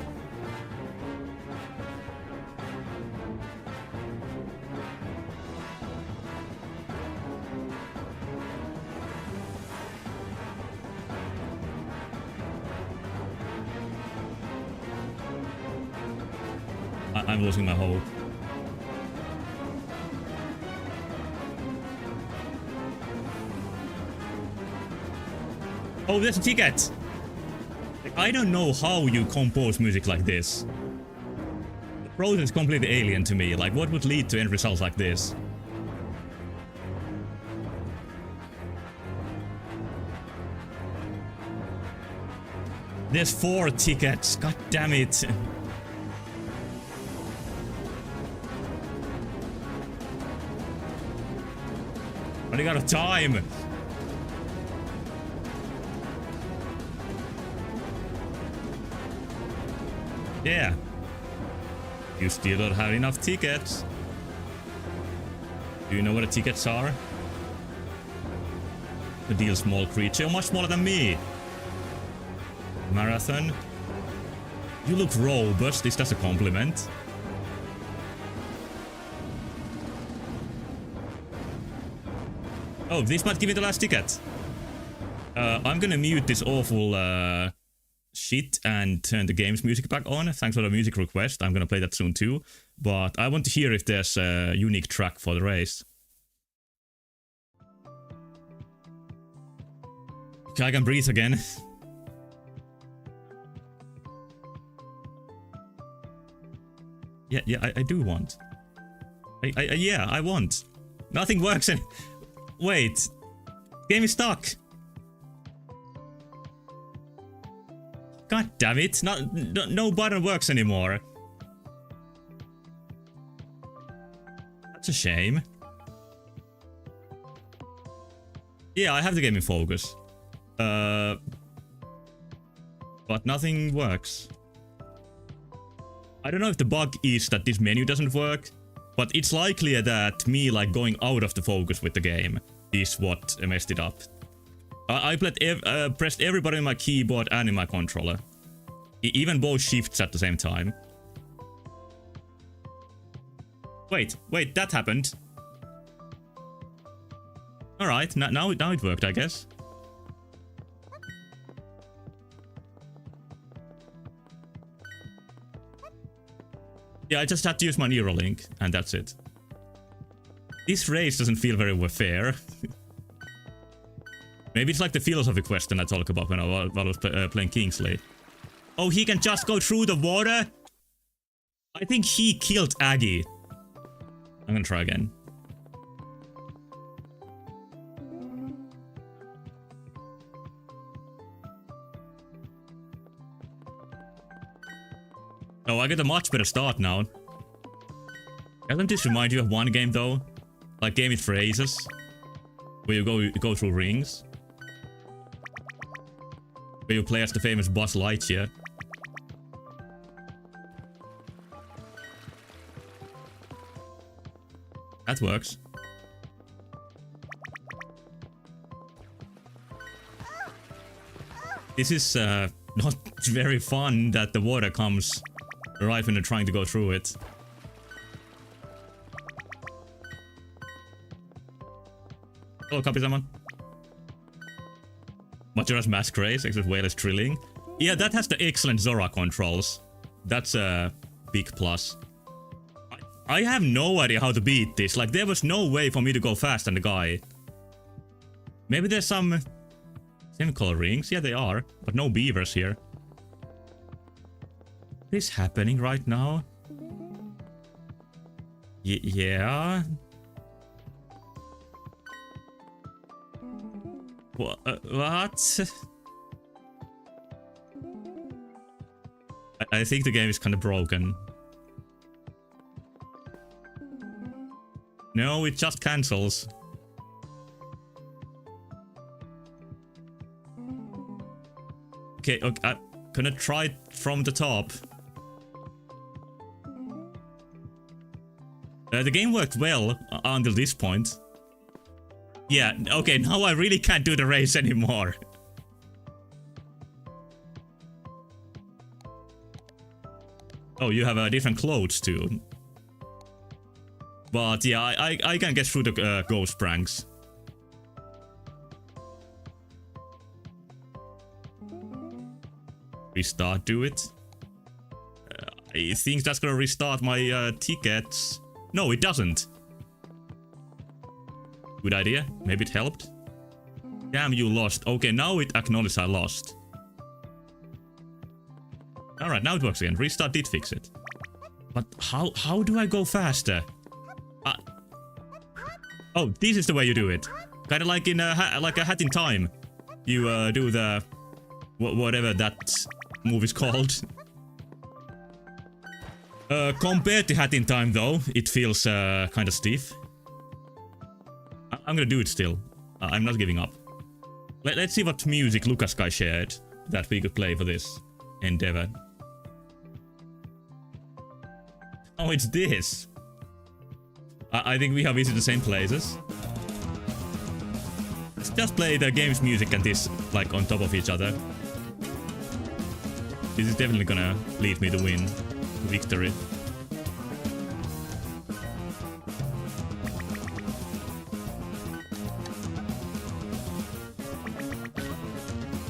I'm losing my hope. Oh, there's a ticket! I don't know how you compose music like this. The process is completely alien to me. Like, what would lead to end results like this? There's 4 tickets. God damn it. Running out of time. Yeah. You still don't have enough tickets. Do you know what the tickets are? To deal small creature, much smaller than me. Marathon. You look robust. Is that a compliment? Oh, this might give me the last ticket. I'm gonna mute this awful shit and turn the game's music back on. Thanks for the music request. I'm gonna play that soon too. But I want to hear if there's a unique track for the race. Okay, I can breathe again. Yeah, I do want. Yeah, I want. Nothing works. Wait. Game is stuck. God damn it. No button works anymore. That's a shame. Yeah, I have the game in focus. But nothing works. I don't know if the bug is that this menu doesn't work, but it's likelier that me like going out of the focus with the game is what messed it up. I pressed every button in my keyboard and in my controller. Even both shifts at the same time. Wait, that happened. Alright, now it worked, I guess. Yeah, I just had to use my Neuralink, and that's it. This race doesn't feel very fair. Maybe it's like the philosophy question I talked about when I was playing Kingsley. Oh, he can just go through the water? I think he killed Aggie. I'm gonna try again. Oh, I get a much better start now. Doesn't this remind you of one game though? Like Game with Phrases? Where you go through rings? Where you play as the famous Buzz Lightyear. That works. This is not very fun that the water comes right when you're trying to go through it. Hello, Kapi-sama. Majora's Mask race, except way less drilling. Yeah, that has the excellent Zora controls. That's a big plus. I have no idea how to beat this. Like, there was no way for me to go fast than the guy. Maybe there's some semi-color rings. Yeah, they are. But no beavers here. What is happening right now? Yeah. What? I think the game is kind of broken. No, it just cancels. Okay, I'm gonna try it from the top. The game worked well until this point. Yeah, okay, now I really can't do the race anymore. Oh, you have different clothes too. But yeah, I can get through the ghost pranks. Restart, do it. I think that's gonna restart my tickets. No, it doesn't. Good idea. Maybe it helped. Damn, you lost. Okay, now it acknowledged I lost. Alright, now it works again. Restart did fix it. But how do I go faster? Oh, this is the way you do it. Kind of like in like a Hat in Time. You do the whatever that move is called. Compared to Hat in Time, though, it feels kind of stiff. I'm gonna do it still. I'm not giving up. Let's see what music Lucas Guy shared that we could play for this endeavor. Oh, it's this. I think we have visited the same places. Let's just play the game's music and this, like, on top of each other. This is definitely gonna lead me to win. Victory.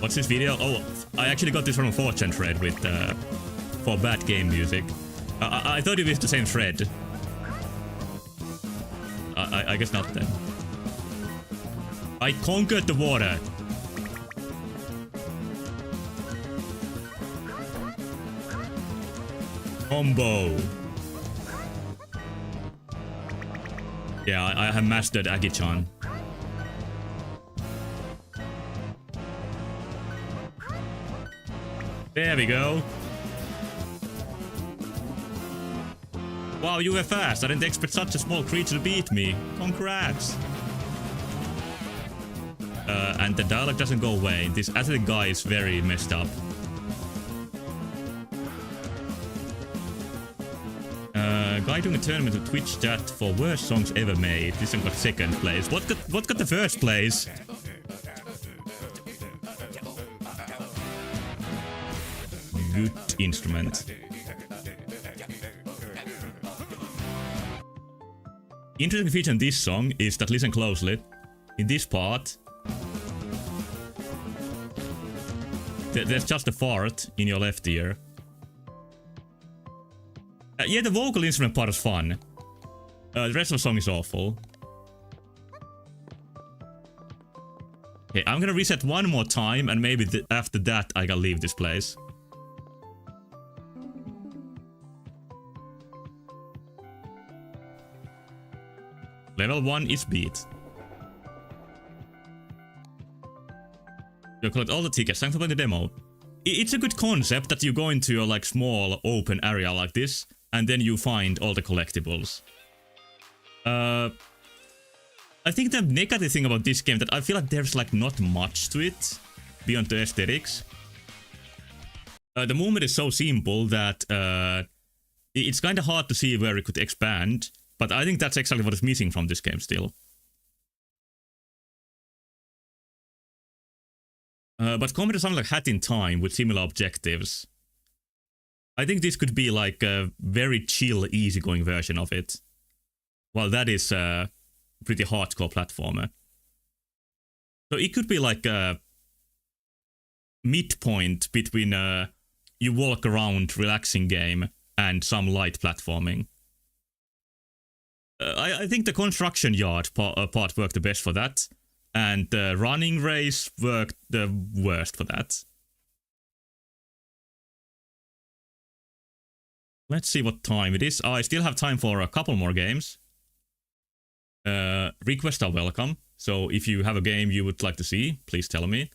What's this video? Oh, I actually got this from a 4chan thread with, for bad game music. I thought it was the same thread. I guess not then. I conquered the water. Combo. Yeah, I have mastered Agi-chan. There we go. Wow, you were fast. I didn't expect such a small creature to beat me. Congrats. And the dialogue doesn't go away. This athletic guy is very messed up. Guy doing a tournament of Twitch chat for worst songs ever made. This one got second place. What got the first place? Good instrument. Interesting feature in this song is that, listen closely, in this part, there's just a fart in your left ear. Yeah, the vocal instrument part is fun. The rest of the song is awful. Okay, I'm gonna reset one more time, and maybe after that I can leave this place. Level 1 is beat. You collect all the tickets. Thanks for playing the demo. It's a good concept that you go into a like small open area like this, and then you find all the collectibles. I think the negative thing about this game that I feel like there's like not much to it beyond the aesthetics. The movement is so simple that it's kind of hard to see where it could expand. But I think that's exactly what is missing from this game still. But compared to something like Hat in Time with similar objectives, I think this could be like a very chill, easygoing version of it. Well, that is a pretty hardcore platformer. So it could be like a midpoint between a you walk around relaxing game and some light platforming. I think the construction yard part worked the best for that, and the running race worked the worst for that. Let's see what time it is. I still have time for a couple more games. Requests are welcome, so if you have a game you would like to see, please tell me.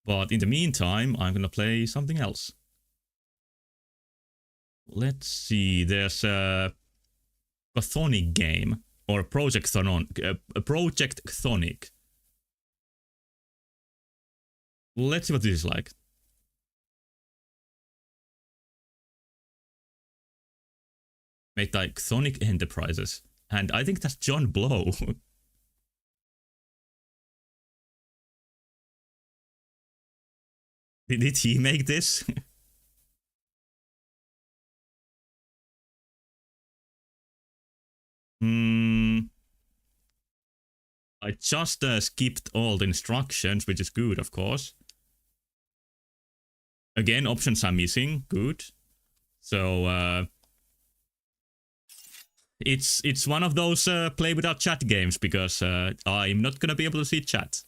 But in the meantime, I'm gonna play something else. Let's see, there's a Chthonic game, or Project Chthonic. Let's see what this is like. Made by Chthonic Enterprises. And I think that's John Blow. Did he make this? I just skipped all the instructions, which is good, of course. Again, options are missing. Good. So, it's one of those play without chat games, because I'm not gonna be able to see chat.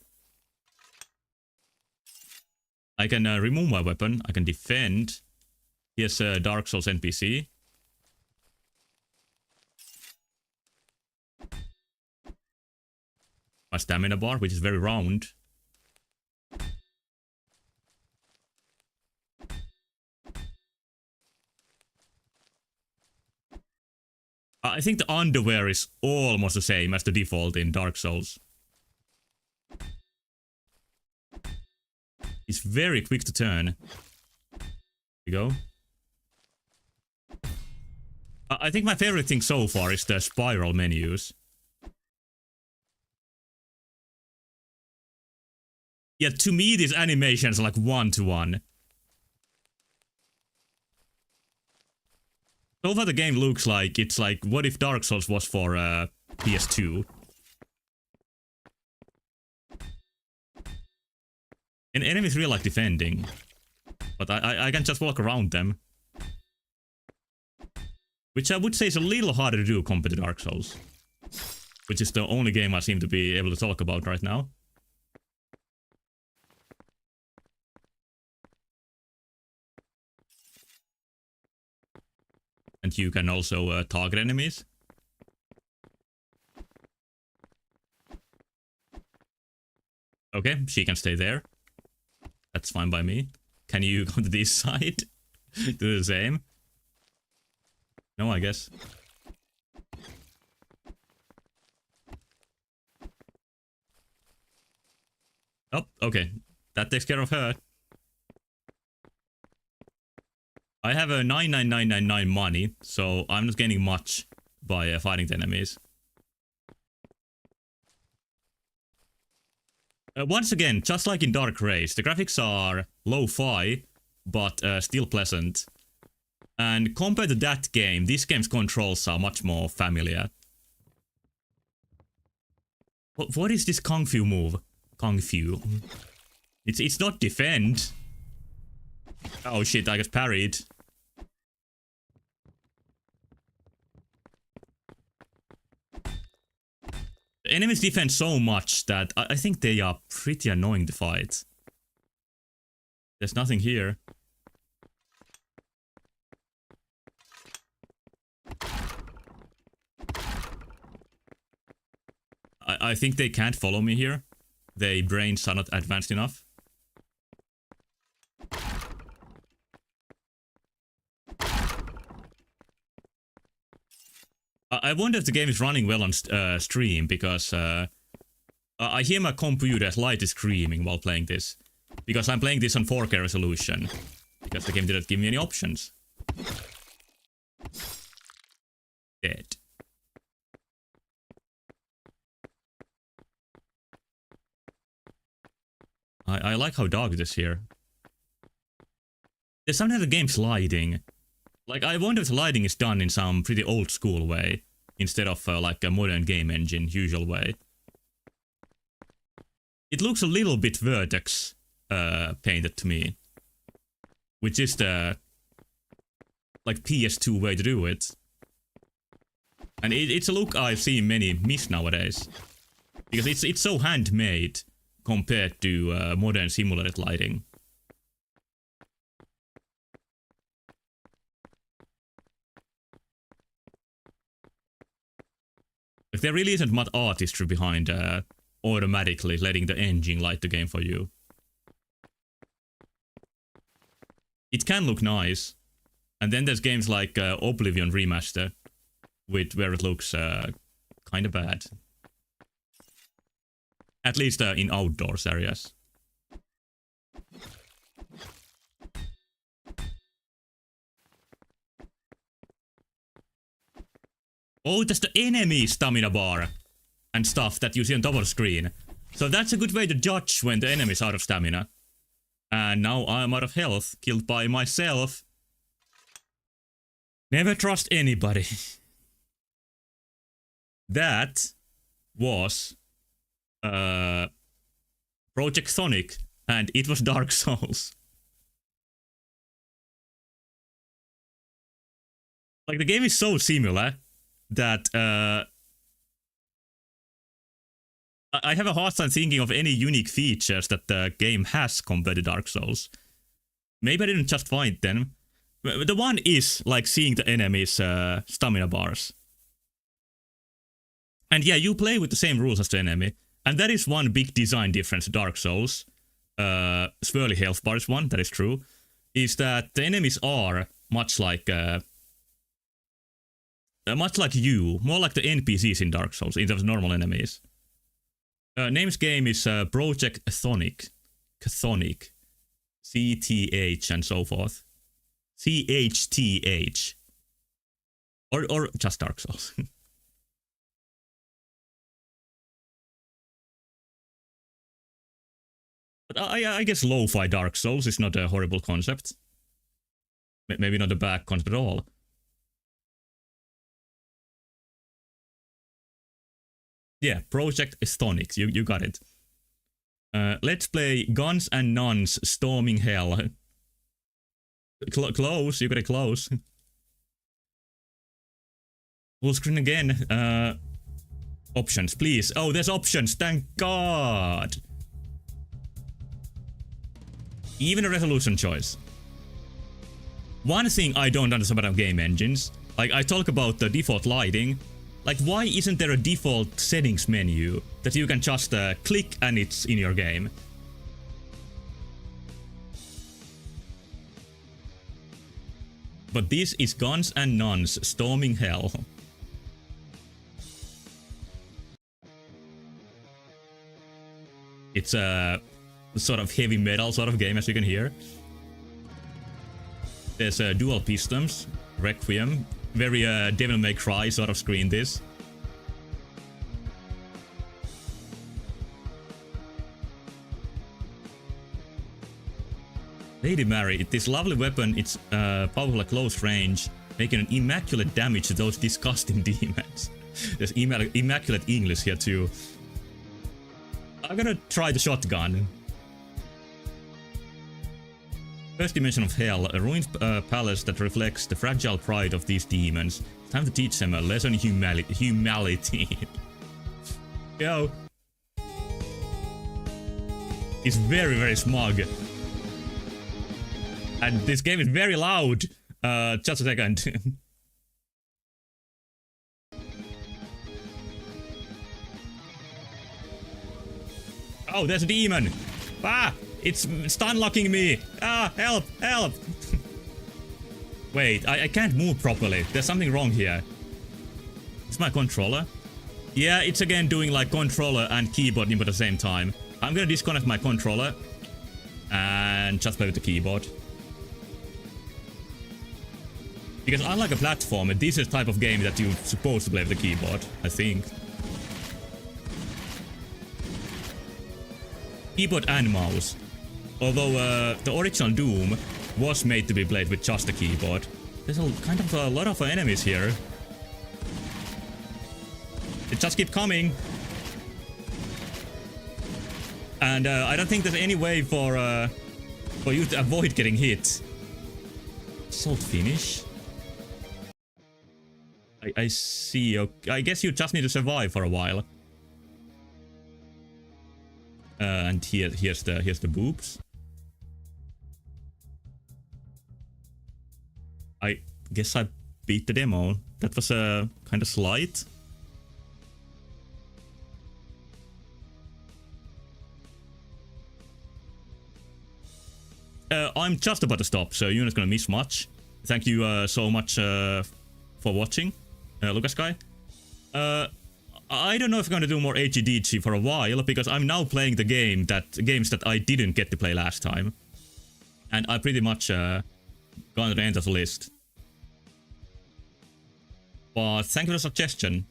I can remove my weapon. I can defend. Here's a Dark Souls NPC. My stamina bar, which is very round. I think the underwear is almost the same as the default in Dark Souls. It's very quick to turn. Here we go. I think my favorite thing so far is the spiral menus. Yeah, to me these animations are like one-to-one. So far the game looks like it's like, what if Dark Souls was for PS2? And enemies really like defending. But I can just walk around them. Which I would say is a little harder to do compared to Dark Souls. Which is the only game I seem to be able to talk about right now. And you can also target enemies. Okay, she can stay there. That's fine by me. Can you go to this side? Do the same? No, I guess. Oh, okay. That takes care of her. I have a 99999 money, so I'm not gaining much by fighting the enemies. Once again, just like in Dark Race, the graphics are lo-fi, but still pleasant. And compared to that game, this game's controls are much more familiar. What is this Kung Fu move? Kung Fu. It's not defend. Oh shit, I got parried. The enemies defend so much that I think they are pretty annoying to fight. There's nothing here. I think they can't follow me here. Their brains are not advanced enough. I wonder if the game is running well on stream, because I hear my computer's light is screaming while playing this. Because I'm playing this on 4K resolution. Because the game didn't give me any options. Dead. I like how dark it is here. There's something the game's lighting. Like, I wonder if the lighting is done in some pretty old school way, instead of like a modern game engine usual way. It looks a little bit vertex painted to me, which is the like PS2 way to do it. And it's a look I've seen many miss nowadays, because it's so handmade compared to modern simulated lighting. Like, there really isn't much artistry behind automatically letting the engine light the game for you. It can look nice, and then there's games like Oblivion Remaster, where it looks kind of bad. At least in outdoors areas. Oh, that's the enemy stamina bar and stuff that you see on top of the screen. So that's a good way to judge when the enemy's out of stamina. And now I'm out of health, killed by myself. Never trust anybody. That was Project Sonic, and it was Dark Souls. Like, the game is so similar that I have a hard time thinking of any unique features that the game has compared to Dark Souls. Maybe I didn't just find them. The one is like seeing the enemy's stamina bars. And yeah, you play with the same rules as the enemy. And that is one big design difference to Dark Souls. Swirly health bar is one, that is true. Is that the enemies are much like you, more like the NPCs in Dark Souls, instead of normal enemies. Name's game is Project Chthonic. Chthonic. CTH and so forth. CHTH. Or just Dark Souls. But I guess lo-fi Dark Souls is not a horrible concept. Maybe not a bad concept at all. Yeah, Project Chthonic, you got it. Let's play Guns and Nuns Storming Hell. Close, you got it close. Full screen again. Options, please. Oh, there's options, thank God. Even a resolution choice. One thing I don't understand about game engines, like I talk about the default lighting, like why isn't there a default settings menu that you can just click and it's in your game? But this is Guns and Nuns Storming Hell. It's a sort of heavy metal sort of game, as you can hear. There's dual pistons, Requiem, very Devil May Cry sort of screen this. Lady Mary, this lovely weapon, it's powerful at close range, making an immaculate damage to those disgusting demons. There's immaculate English here too. I'm gonna try the shotgun. First dimension of hell, a ruined palace that reflects the fragile pride of these demons. Time to teach them a lesson in humility. Yo. He's very, very smug. And this game is very loud. Just a second. Oh, there's a demon. Ah! It's stun locking me! Ah, help! Help! Wait, I can't move properly. There's something wrong here. It's my controller? Yeah, it's again doing like controller and keyboard input at the same time. I'm gonna disconnect my controller and just play with the keyboard. Because unlike a platformer, this is the type of game that you're supposed to play with the keyboard, I think. Keyboard and mouse. Although the original Doom was made to be played with just the keyboard. There's kind of a lot of enemies here. They just keep coming. And I don't think there's any way for you to avoid getting hit. Salt finish. I see. Okay. I guess you just need to survive for a while. And here's the boobs. I guess I beat the demo. That was kind of slight. I'm just about to stop, so you're not gonna miss much. Thank you so much for watching, Lucas Guy. I don't know if I'm gonna do more agdg for a while, because I'm now playing the games that I didn't get to play last time, and I pretty much gone to the end of the list. But thank you for the suggestion.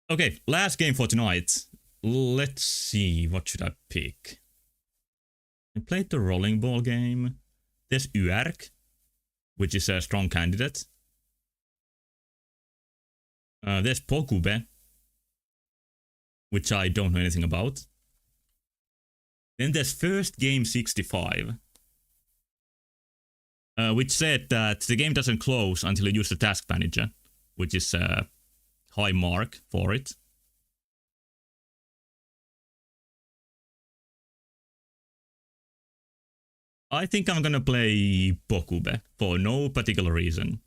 Okay, last game for tonight. Let's see, what should I pick? I played the rolling ball game. There's URK, which is a strong candidate. There's Pokube, which I don't know anything about. Then there's First Game 65, which said that the game doesn't close until you use the task manager, which is a high mark for it. I think I'm gonna play Pokube for no particular reason.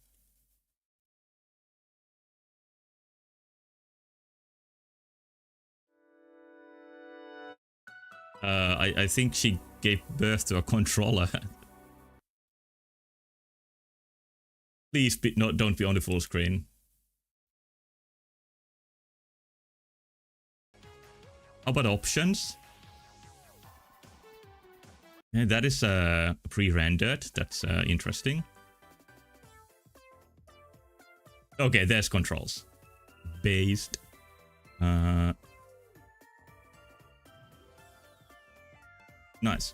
I think she gave birth to a controller. Please don't be on the full screen. How about options? Yeah, that is pre-rendered. That's interesting. Okay, there's controls. Based. Nice.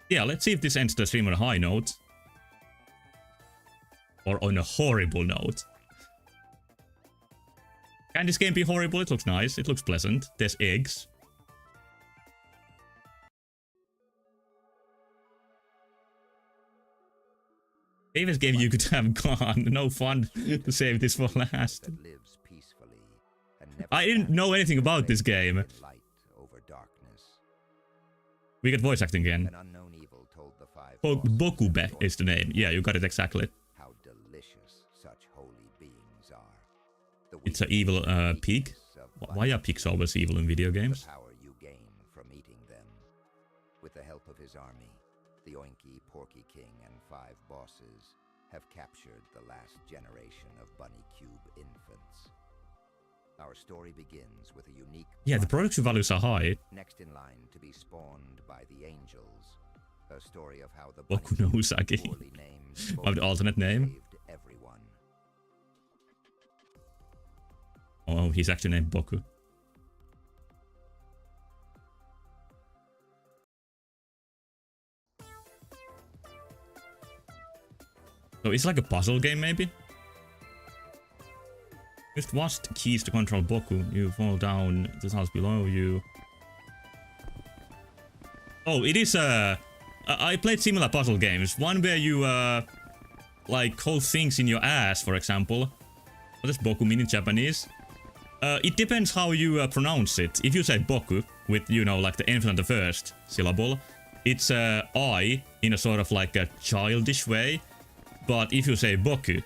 Yeah, let's see if this ends the stream on a high note. Or on a horrible note. Can this game be horrible? It looks nice. It looks pleasant. There's eggs. Davis game you could have gone. No fun to save this for last. I didn't know anything about this game. We get voice acting again. Bokube is the name. Yeah, you got it exactly. How delicious such holy beings are. It's an evil pig. Why are pigs always evil in video games? The power you gain from eating them. With the help of his army, the Oinky, Porky King, and 5 bosses have captured the last generation of Bunny Cube infants. Our story begins with a unique... Yeah, the production values are high. Next in line to be spawned by the angels. A story of how the Boku no Usagi. Of the alternate name. Everyone. Oh, he's actually named Boku. So it's like a puzzle game, maybe? Just watch the keys to control Boku. You fall down the house below you. Oh, it is I played similar puzzle games. One where you like hold things in your ass, for example. What does Boku mean in Japanese? It depends how you pronounce it. If you say Boku with, you know, like the emphasis on the first syllable, it's I in a sort of like a childish way. But if you say Boku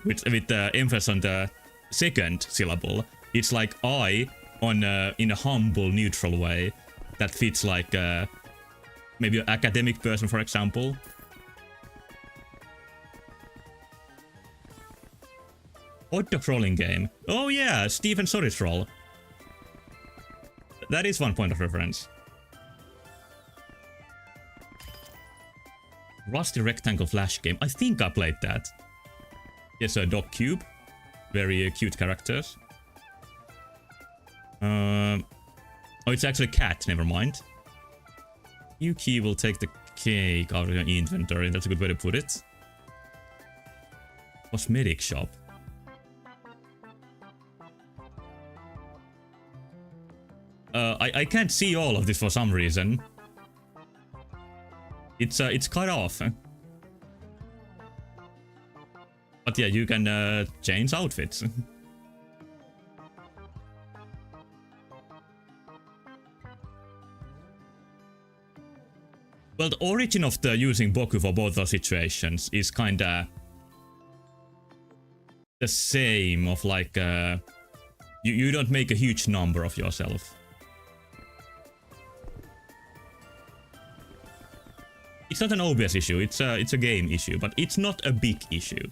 with the emphasis on the second syllable, it's like I on in a humble, neutral way that fits like maybe an academic person, for example. Hot dog rolling game. Oh yeah, Stephen Sorry's roll. That is one point of reference. Rusty Rectangle Flash game. I think I played that. Yes, a Dog Cube. Very cute characters. Oh, it's actually a cat. Never mind. Yuki will take the cake out of your inventory. That's a good way to put it. Cosmetic shop. I can't see all of this for some reason. It's cut off. But yeah, you can change outfits. Well, the origin of the using Boku for both those situations is kinda the same of like you don't make a huge number of yourself. It's not an OBS issue, it's a game issue, but it's not a big issue.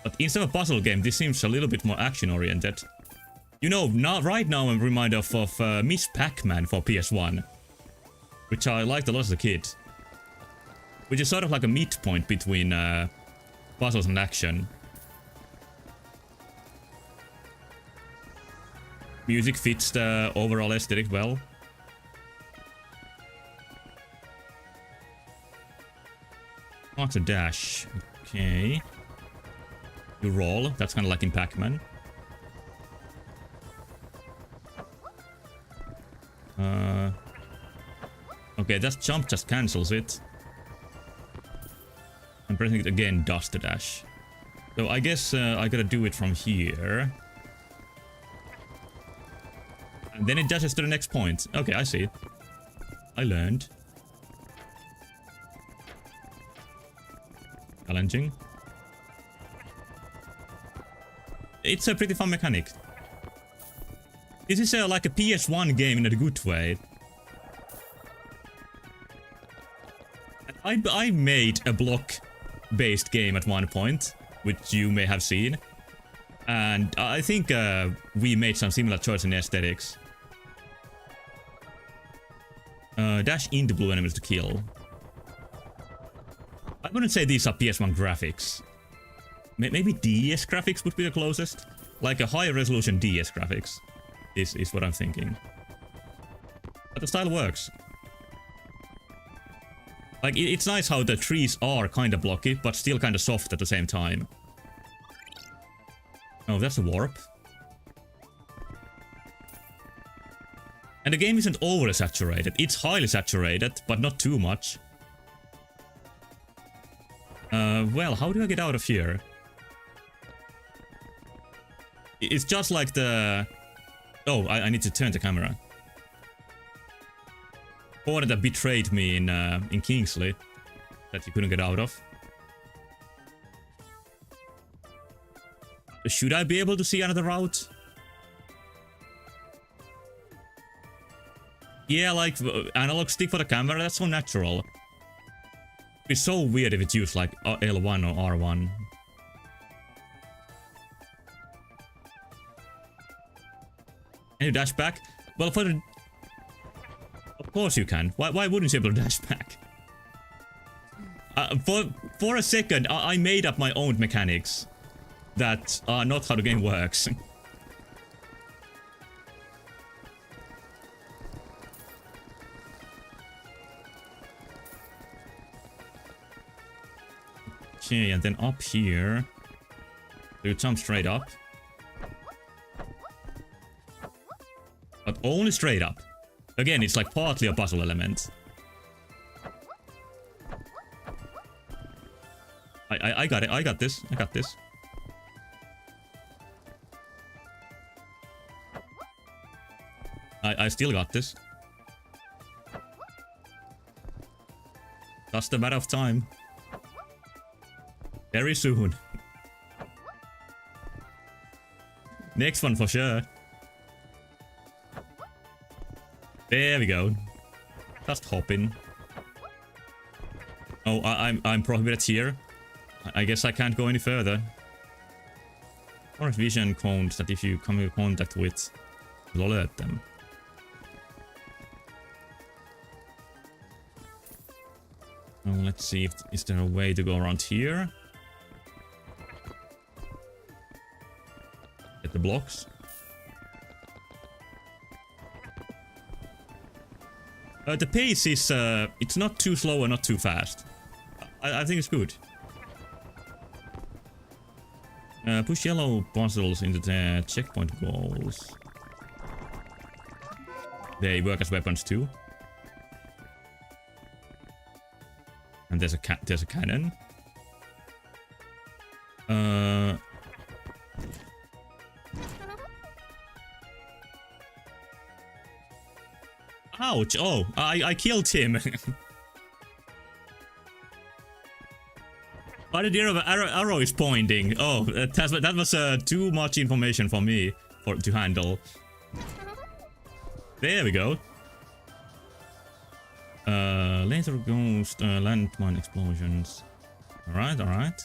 But instead of a puzzle game, this seems a little bit more action-oriented. You know, right now I'm reminded of Miss Pac-Man for PS1, which I liked a lot as a kid. Which is sort of like a midpoint between puzzles and action. Music fits the overall aesthetic well. What's a dash? Okay. You roll, that's kind of like in Pac-Man. Okay, that jump just cancels it. And pressing it again does the dash. So I guess I gotta do it from here. And then it dashes to the next point. Okay, I see. I learned. Challenging. It's a pretty fun mechanic. This is like a PS1 game in a good way. I made a block-based game at one point, which you may have seen. And I think we made some similar choice in aesthetics. Dash into blue enemies to kill. I wouldn't say these are PS1 graphics. Maybe DS graphics would be the closest. Like a higher resolution DS graphics is what I'm thinking. But the style works. Like, it's nice how the trees are kind of blocky, but still kind of soft at the same time. Oh, that's a warp. And the game isn't overly saturated. It's highly saturated, but not too much. Well, how do I get out of here? It's just like the... Oh, I need to turn the camera. Or that betrayed me in Kingsley. That you couldn't get out of. Should I be able to see another route? Yeah, like analog stick for the camera, that's so natural. It's so weird if it's used like L1 or R1. Can you dash back? Well, for the... Of course you can. Why wouldn't you be able to dash back? For a second, I made up my own mechanics that are not how the game works. Okay, and then up here, you jump straight up. But only straight up. Again, it's like partly a puzzle element. I got it, I got this. I still got this. Just a matter of time. Very soon. Next one for sure. There we go. Just hop in. Oh, I'm prohibited here. I guess I can't go any further. Or vision cones that if you come in contact with, will alert them. Oh, let's see if is there a way to go around here. Get the blocks. The pace is, it's not too slow or not too fast. I think it's good. Push yellow puzzles into the checkpoint goals. They work as weapons too. And there's a cannon. Ouch! Oh, I killed him. Why the arrow is pointing? Oh, that was too much information for me to handle. There we go. Laser ghost, landmine explosions. Alright, alright.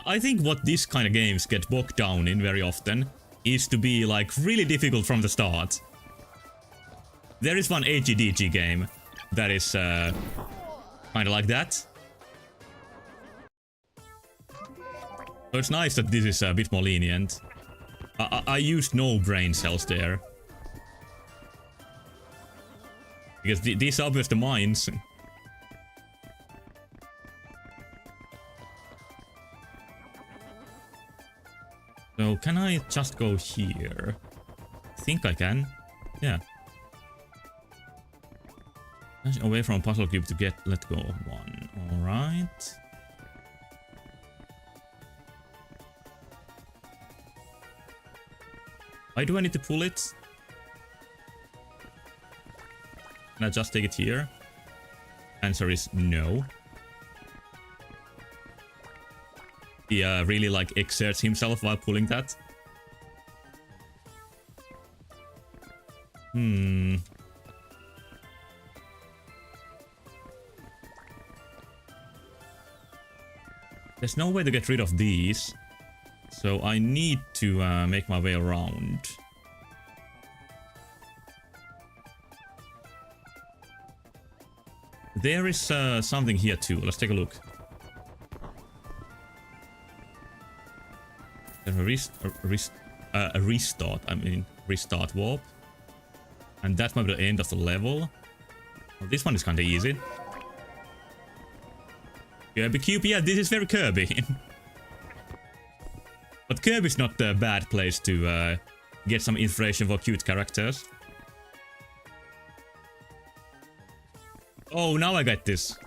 I think what this kind of games get bogged down in very often is to be like really difficult from the start. There is one agdg game that is kind of like that. So it's nice that this is a bit more lenient. I used no brain cells there. Because these are obviously the mines. So can I just go here? I think I can. Yeah. Dash away from puzzle cube to let go of one. Alright. Why do I need to pull it? Can I just take it here? Answer is no. He really like exerts himself while pulling that. There's no way to get rid of these. So I need to make my way around. There is something here too. Let's take a look. There's a restart. I mean, restart warp. And that might be the end of the level. Well, this one is kind of easy. Kirby Cube, yeah, this is very Kirby. But Kirby's not a bad place to get some inspiration for cute characters. Oh, now I get this.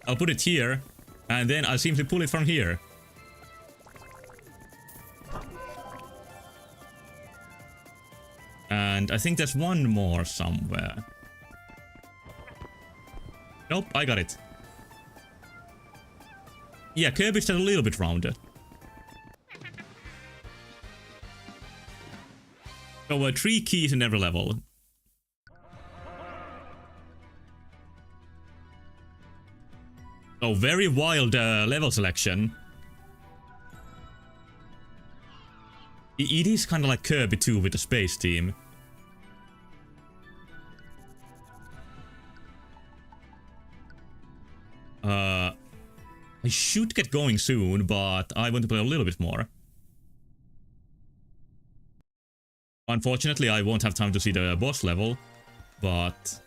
I'll put it here, and then I'll simply pull it from here. And I think there's one more somewhere. Nope, I got it. Yeah, Kirby's just a little bit rounded. So 3 keys in every level. Oh, very wild level selection. It is kind of like Kirby 2 with the space team. I should get going soon, but I want to play a little bit more. Unfortunately, I won't have time to see the boss level, but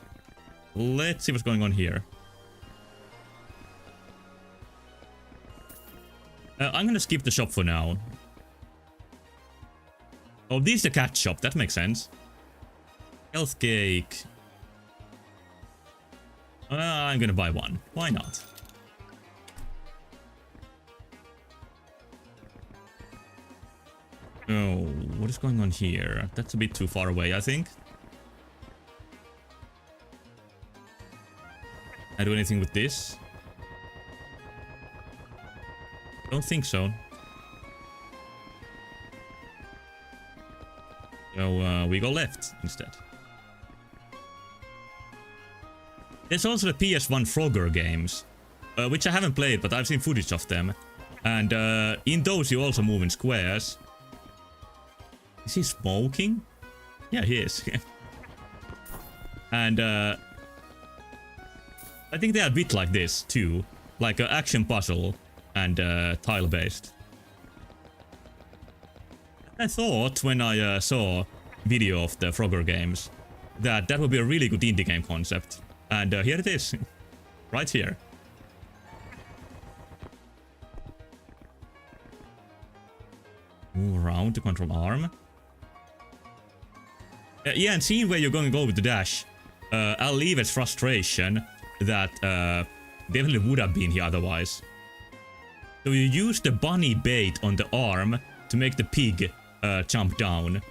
let's see what's going on here. I'm gonna skip the shop for now. Oh, this is the cat shop. That makes sense. Health cake. I'm gonna buy one. Why not? Oh, what is going on here? That's a bit too far away, I think. Can I do anything with this? Don't think so. So we go left instead. There's also the PS1 Frogger games, which I haven't played, but I've seen footage of them. And in those you also move in squares. Is he smoking? Yeah, he is. And I think they are a bit like this too, like an action puzzle and tile based. I thought when I saw video of the Frogger games that would be a really good indie game concept, and here it is, right here. Move around to control arm. Yeah, and seeing where you're going to go with the dash, I'll leave its frustration that definitely would have been here otherwise. So you use the bunny bait on the arm to make the pig jump down.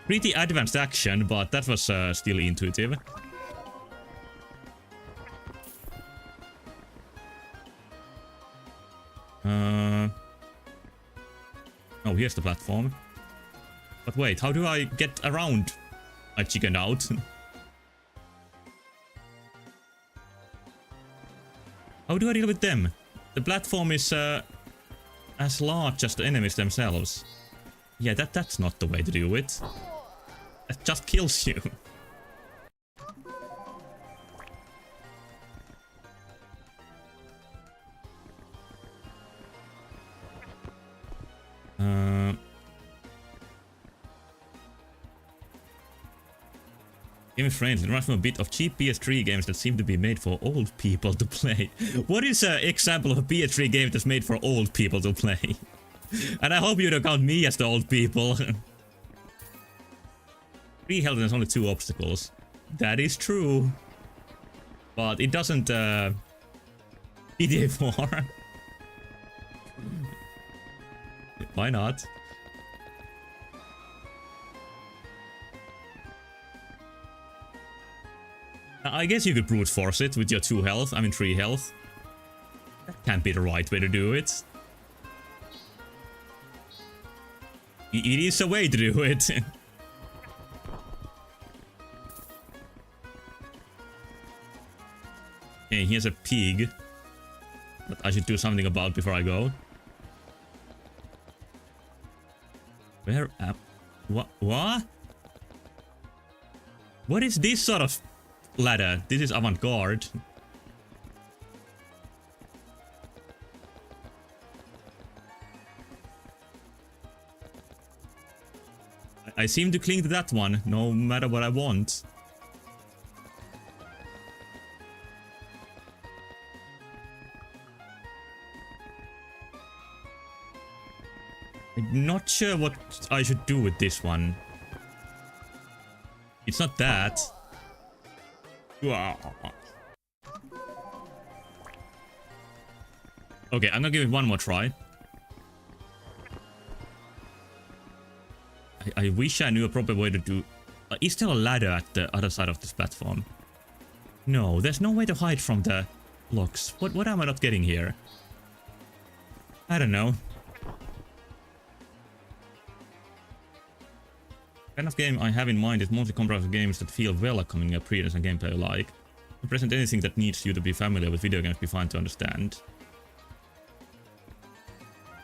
Pretty advanced action, but that was still intuitive. Oh, here's the platform. But wait, how do I get around? I chickened out. How do I deal with them? The platform is as large as the enemies themselves. Yeah, that's not the way to do it. That just kills you. Game is friendly. It reminds me a bit of cheap PS3 games that seem to be made for old people to play. What is an example of a PS3 game that's made for old people to play? And I hope you don't count me as the old people. 3 health and there's only 2 obstacles. That is true. But it doesn't PDA 4. Why not? I guess you could brute force it with your 2 health, I mean 3 health. That can't be the right way to do it. It is a way to do it. Okay, here's a pig that I should do something about before I go. Where am... What? What is this sort of ladder? This is avant-garde. I seem to cling to that one, no matter what I want. I'm not sure what I should do with this one. It's not that. Okay, I'm gonna give it one more try. I wish I knew a proper way to do... is there a ladder at the other side of this platform? No, there's no way to hide from the locks. What am I not getting here? I don't know. The kind of game I have in mind is mostly comprised of games that feel welcoming, appearance and gameplay alike. To present anything that needs you to be familiar with video games be fine to understand.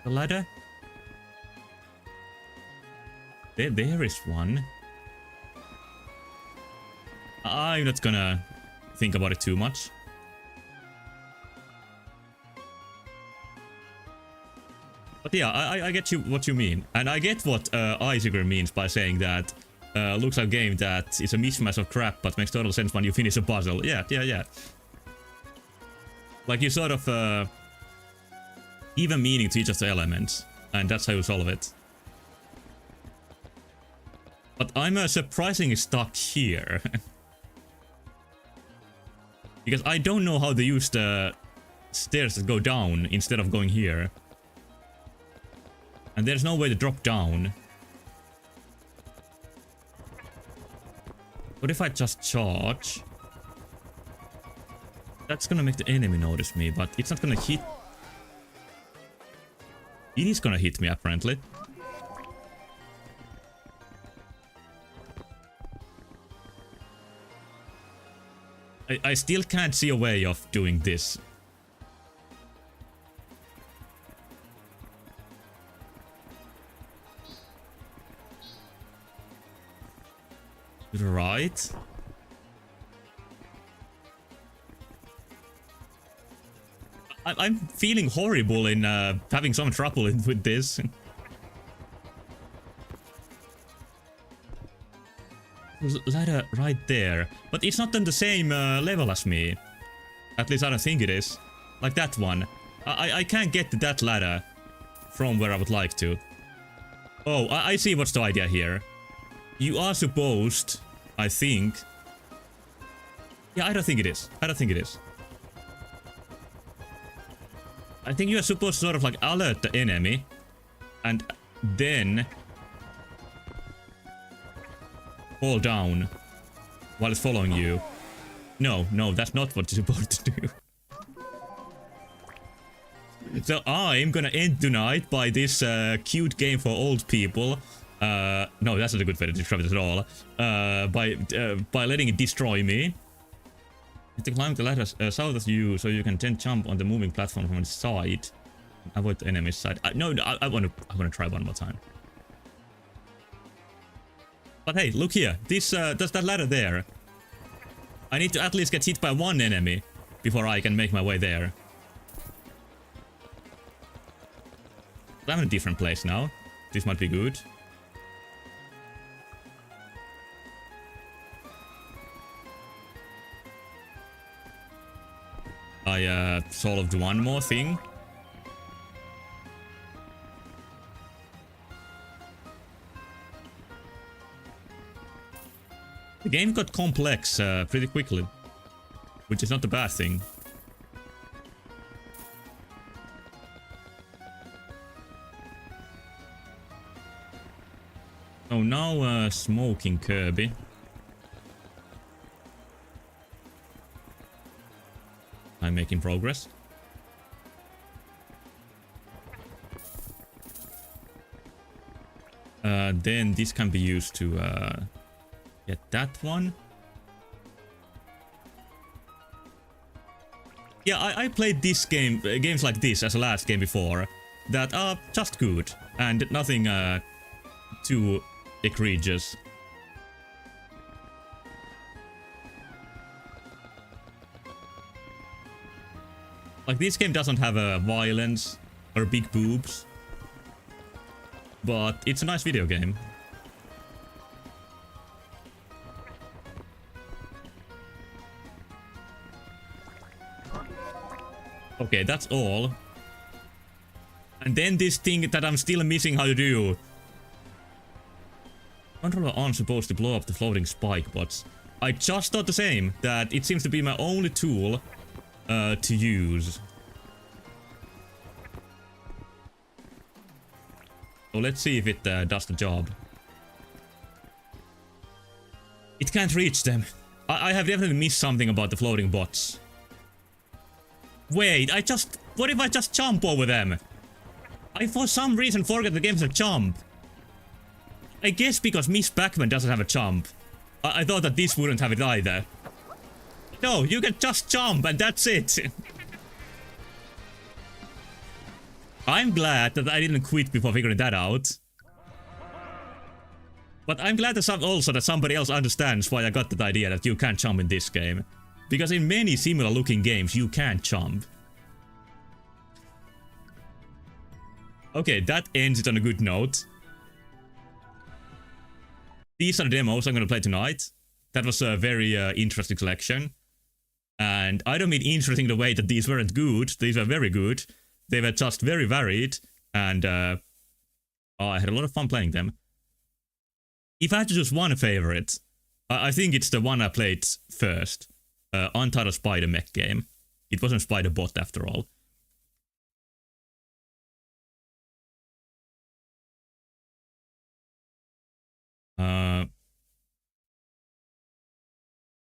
The ladder? There is one. I'm not gonna think about it too much. But yeah, I get what you mean. And I get what Iciger means by saying that looks like a game that is a mishmash of crap but makes total sense when you finish a puzzle. Yeah. Like you sort of even meaning to each of the elements, and that's how you solve it. But I'm surprisingly stuck here. Because I don't know how to use the stairs that go down instead of going here. And there's no way to drop down. What if I just charge? That's gonna make the enemy notice me, but it's not gonna hit... It is gonna hit me, apparently. I still can't see a way of doing this. Right. I'm feeling horrible in having some trouble with this. Ladder right there. But it's not on the same level as me. At least I don't think it is. Like that one. I can't get to that ladder from where I would like to. Oh, I see what's the idea here. You are supposed, I think... Yeah, I don't think it is. I don't think it is. I think you are supposed to sort of like alert the enemy and then fall down while it's following you. No, that's not what you're supposed to do. So I'm gonna end tonight by this cute game for old people. No, that's not a good way to describe it at all. By letting it destroy me. You have to climb the ladder south of you so you can then jump on the moving platform from the side. Avoid the enemy's side. No, I wanna try one more time. But hey, look here. There's that ladder there. I need to at least get hit by one enemy before I can make my way there. I'm in a different place now. This might be good. I solved one more thing. The game got complex pretty quickly, which is not a bad thing. Oh, now smoking Kirby. I'm making progress. Then this can be used to get that one. Yeah, I played this game, games like this as a last game before that are just good and nothing too egregious. Like, this game doesn't have violence or big boobs, but it's a nice video game. Okay, that's all. And then this thing that I'm still missing how to do. Controller aren't supposed to blow up the floating spike bots. I just thought the same, that it seems to be my only tool to use. So let's see if it does the job. It can't reach them. I have definitely missed something about the floating bots. Wait, what if I just jump over them? I for some reason forgot the game's a jump. I guess because Miss Pac-Man doesn't have a jump. I thought that this wouldn't have it either. No, you can just jump and that's it. I'm glad that I didn't quit before figuring that out. But I'm glad that also that somebody else understands why I got that idea that you can't jump in this game. Because in many similar looking games you can't jump. Okay, that ends it on a good note. These are the demos I'm gonna play tonight. That was a very interesting selection. And I don't mean interesting in the way that these weren't good. These were very good. They were just very varied. And I had a lot of fun playing them. If I had to choose one favorite, I think it's the one I played first. Untitled Spider Mech game. It wasn't Spider Bot after all.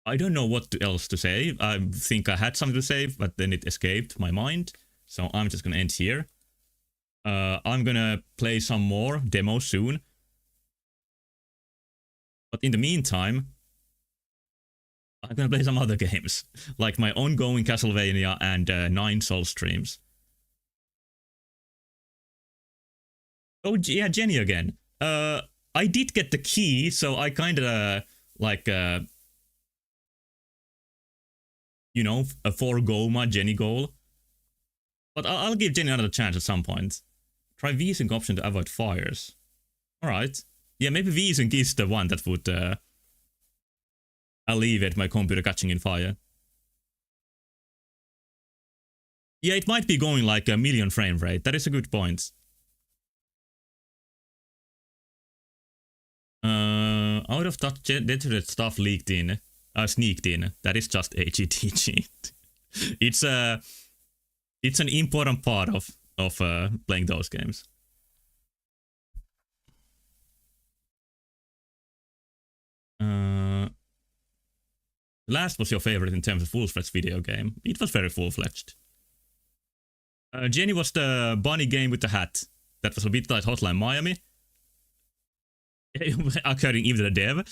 I don't know what else to say. I think I had something to say, but then it escaped my mind. So I'm just gonna end here. I'm gonna play some more demos soon. But in the meantime, I'm gonna play some other games, like my ongoing Castlevania and 9 Soul streams. Oh yeah, Jenny again. I did get the key, so I kinda like you know, forego my Jenny goal. But I'll give Jenny another chance at some point. Try V-Sync option to avoid fires. Alright. Yeah, maybe V-Sync is the one that would alleviate my computer catching in fire. Yeah, it might be going like a 1,000,000 frame rate. That is a good point. Out of touch deteriorated stuff sneaked in. That is just agdg. It's an important part of playing those games. Last was your favorite in terms of full-fledged video game. It was very full-fledged. Jenny was the bunny game with the hat. That was a bit like Hotline Miami. Occurring even the dev.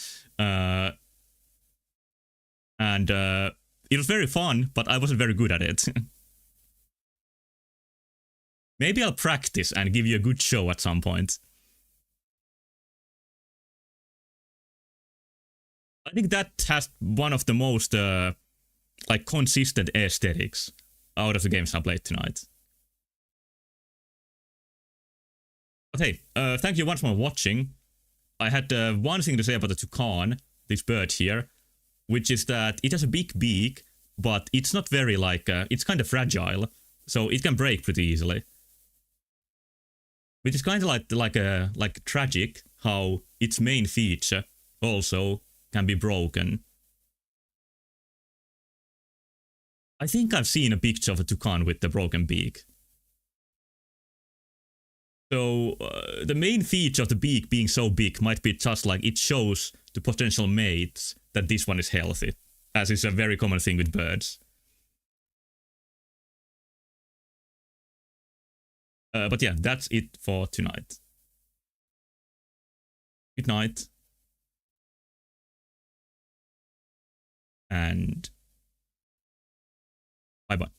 And it was very fun, but I wasn't very good at it. Maybe I'll practice and give you a good show at some point. I think that has one of the most like consistent aesthetics out of the games I played tonight. But hey, thank you once more for watching. I had one thing to say about the toucan, this bird here, which is that it has a big beak, but it's not very like, it's kind of fragile, so it can break pretty easily. Which is kind of like tragic how its main feature also can be broken. I think I've seen a picture of a toucan with the broken beak. So the main feature of the beak being so big might be just like it shows to potential mates that this one is healthy, as is a very common thing with birds. But yeah, that's it for tonight. Good night. And bye-bye.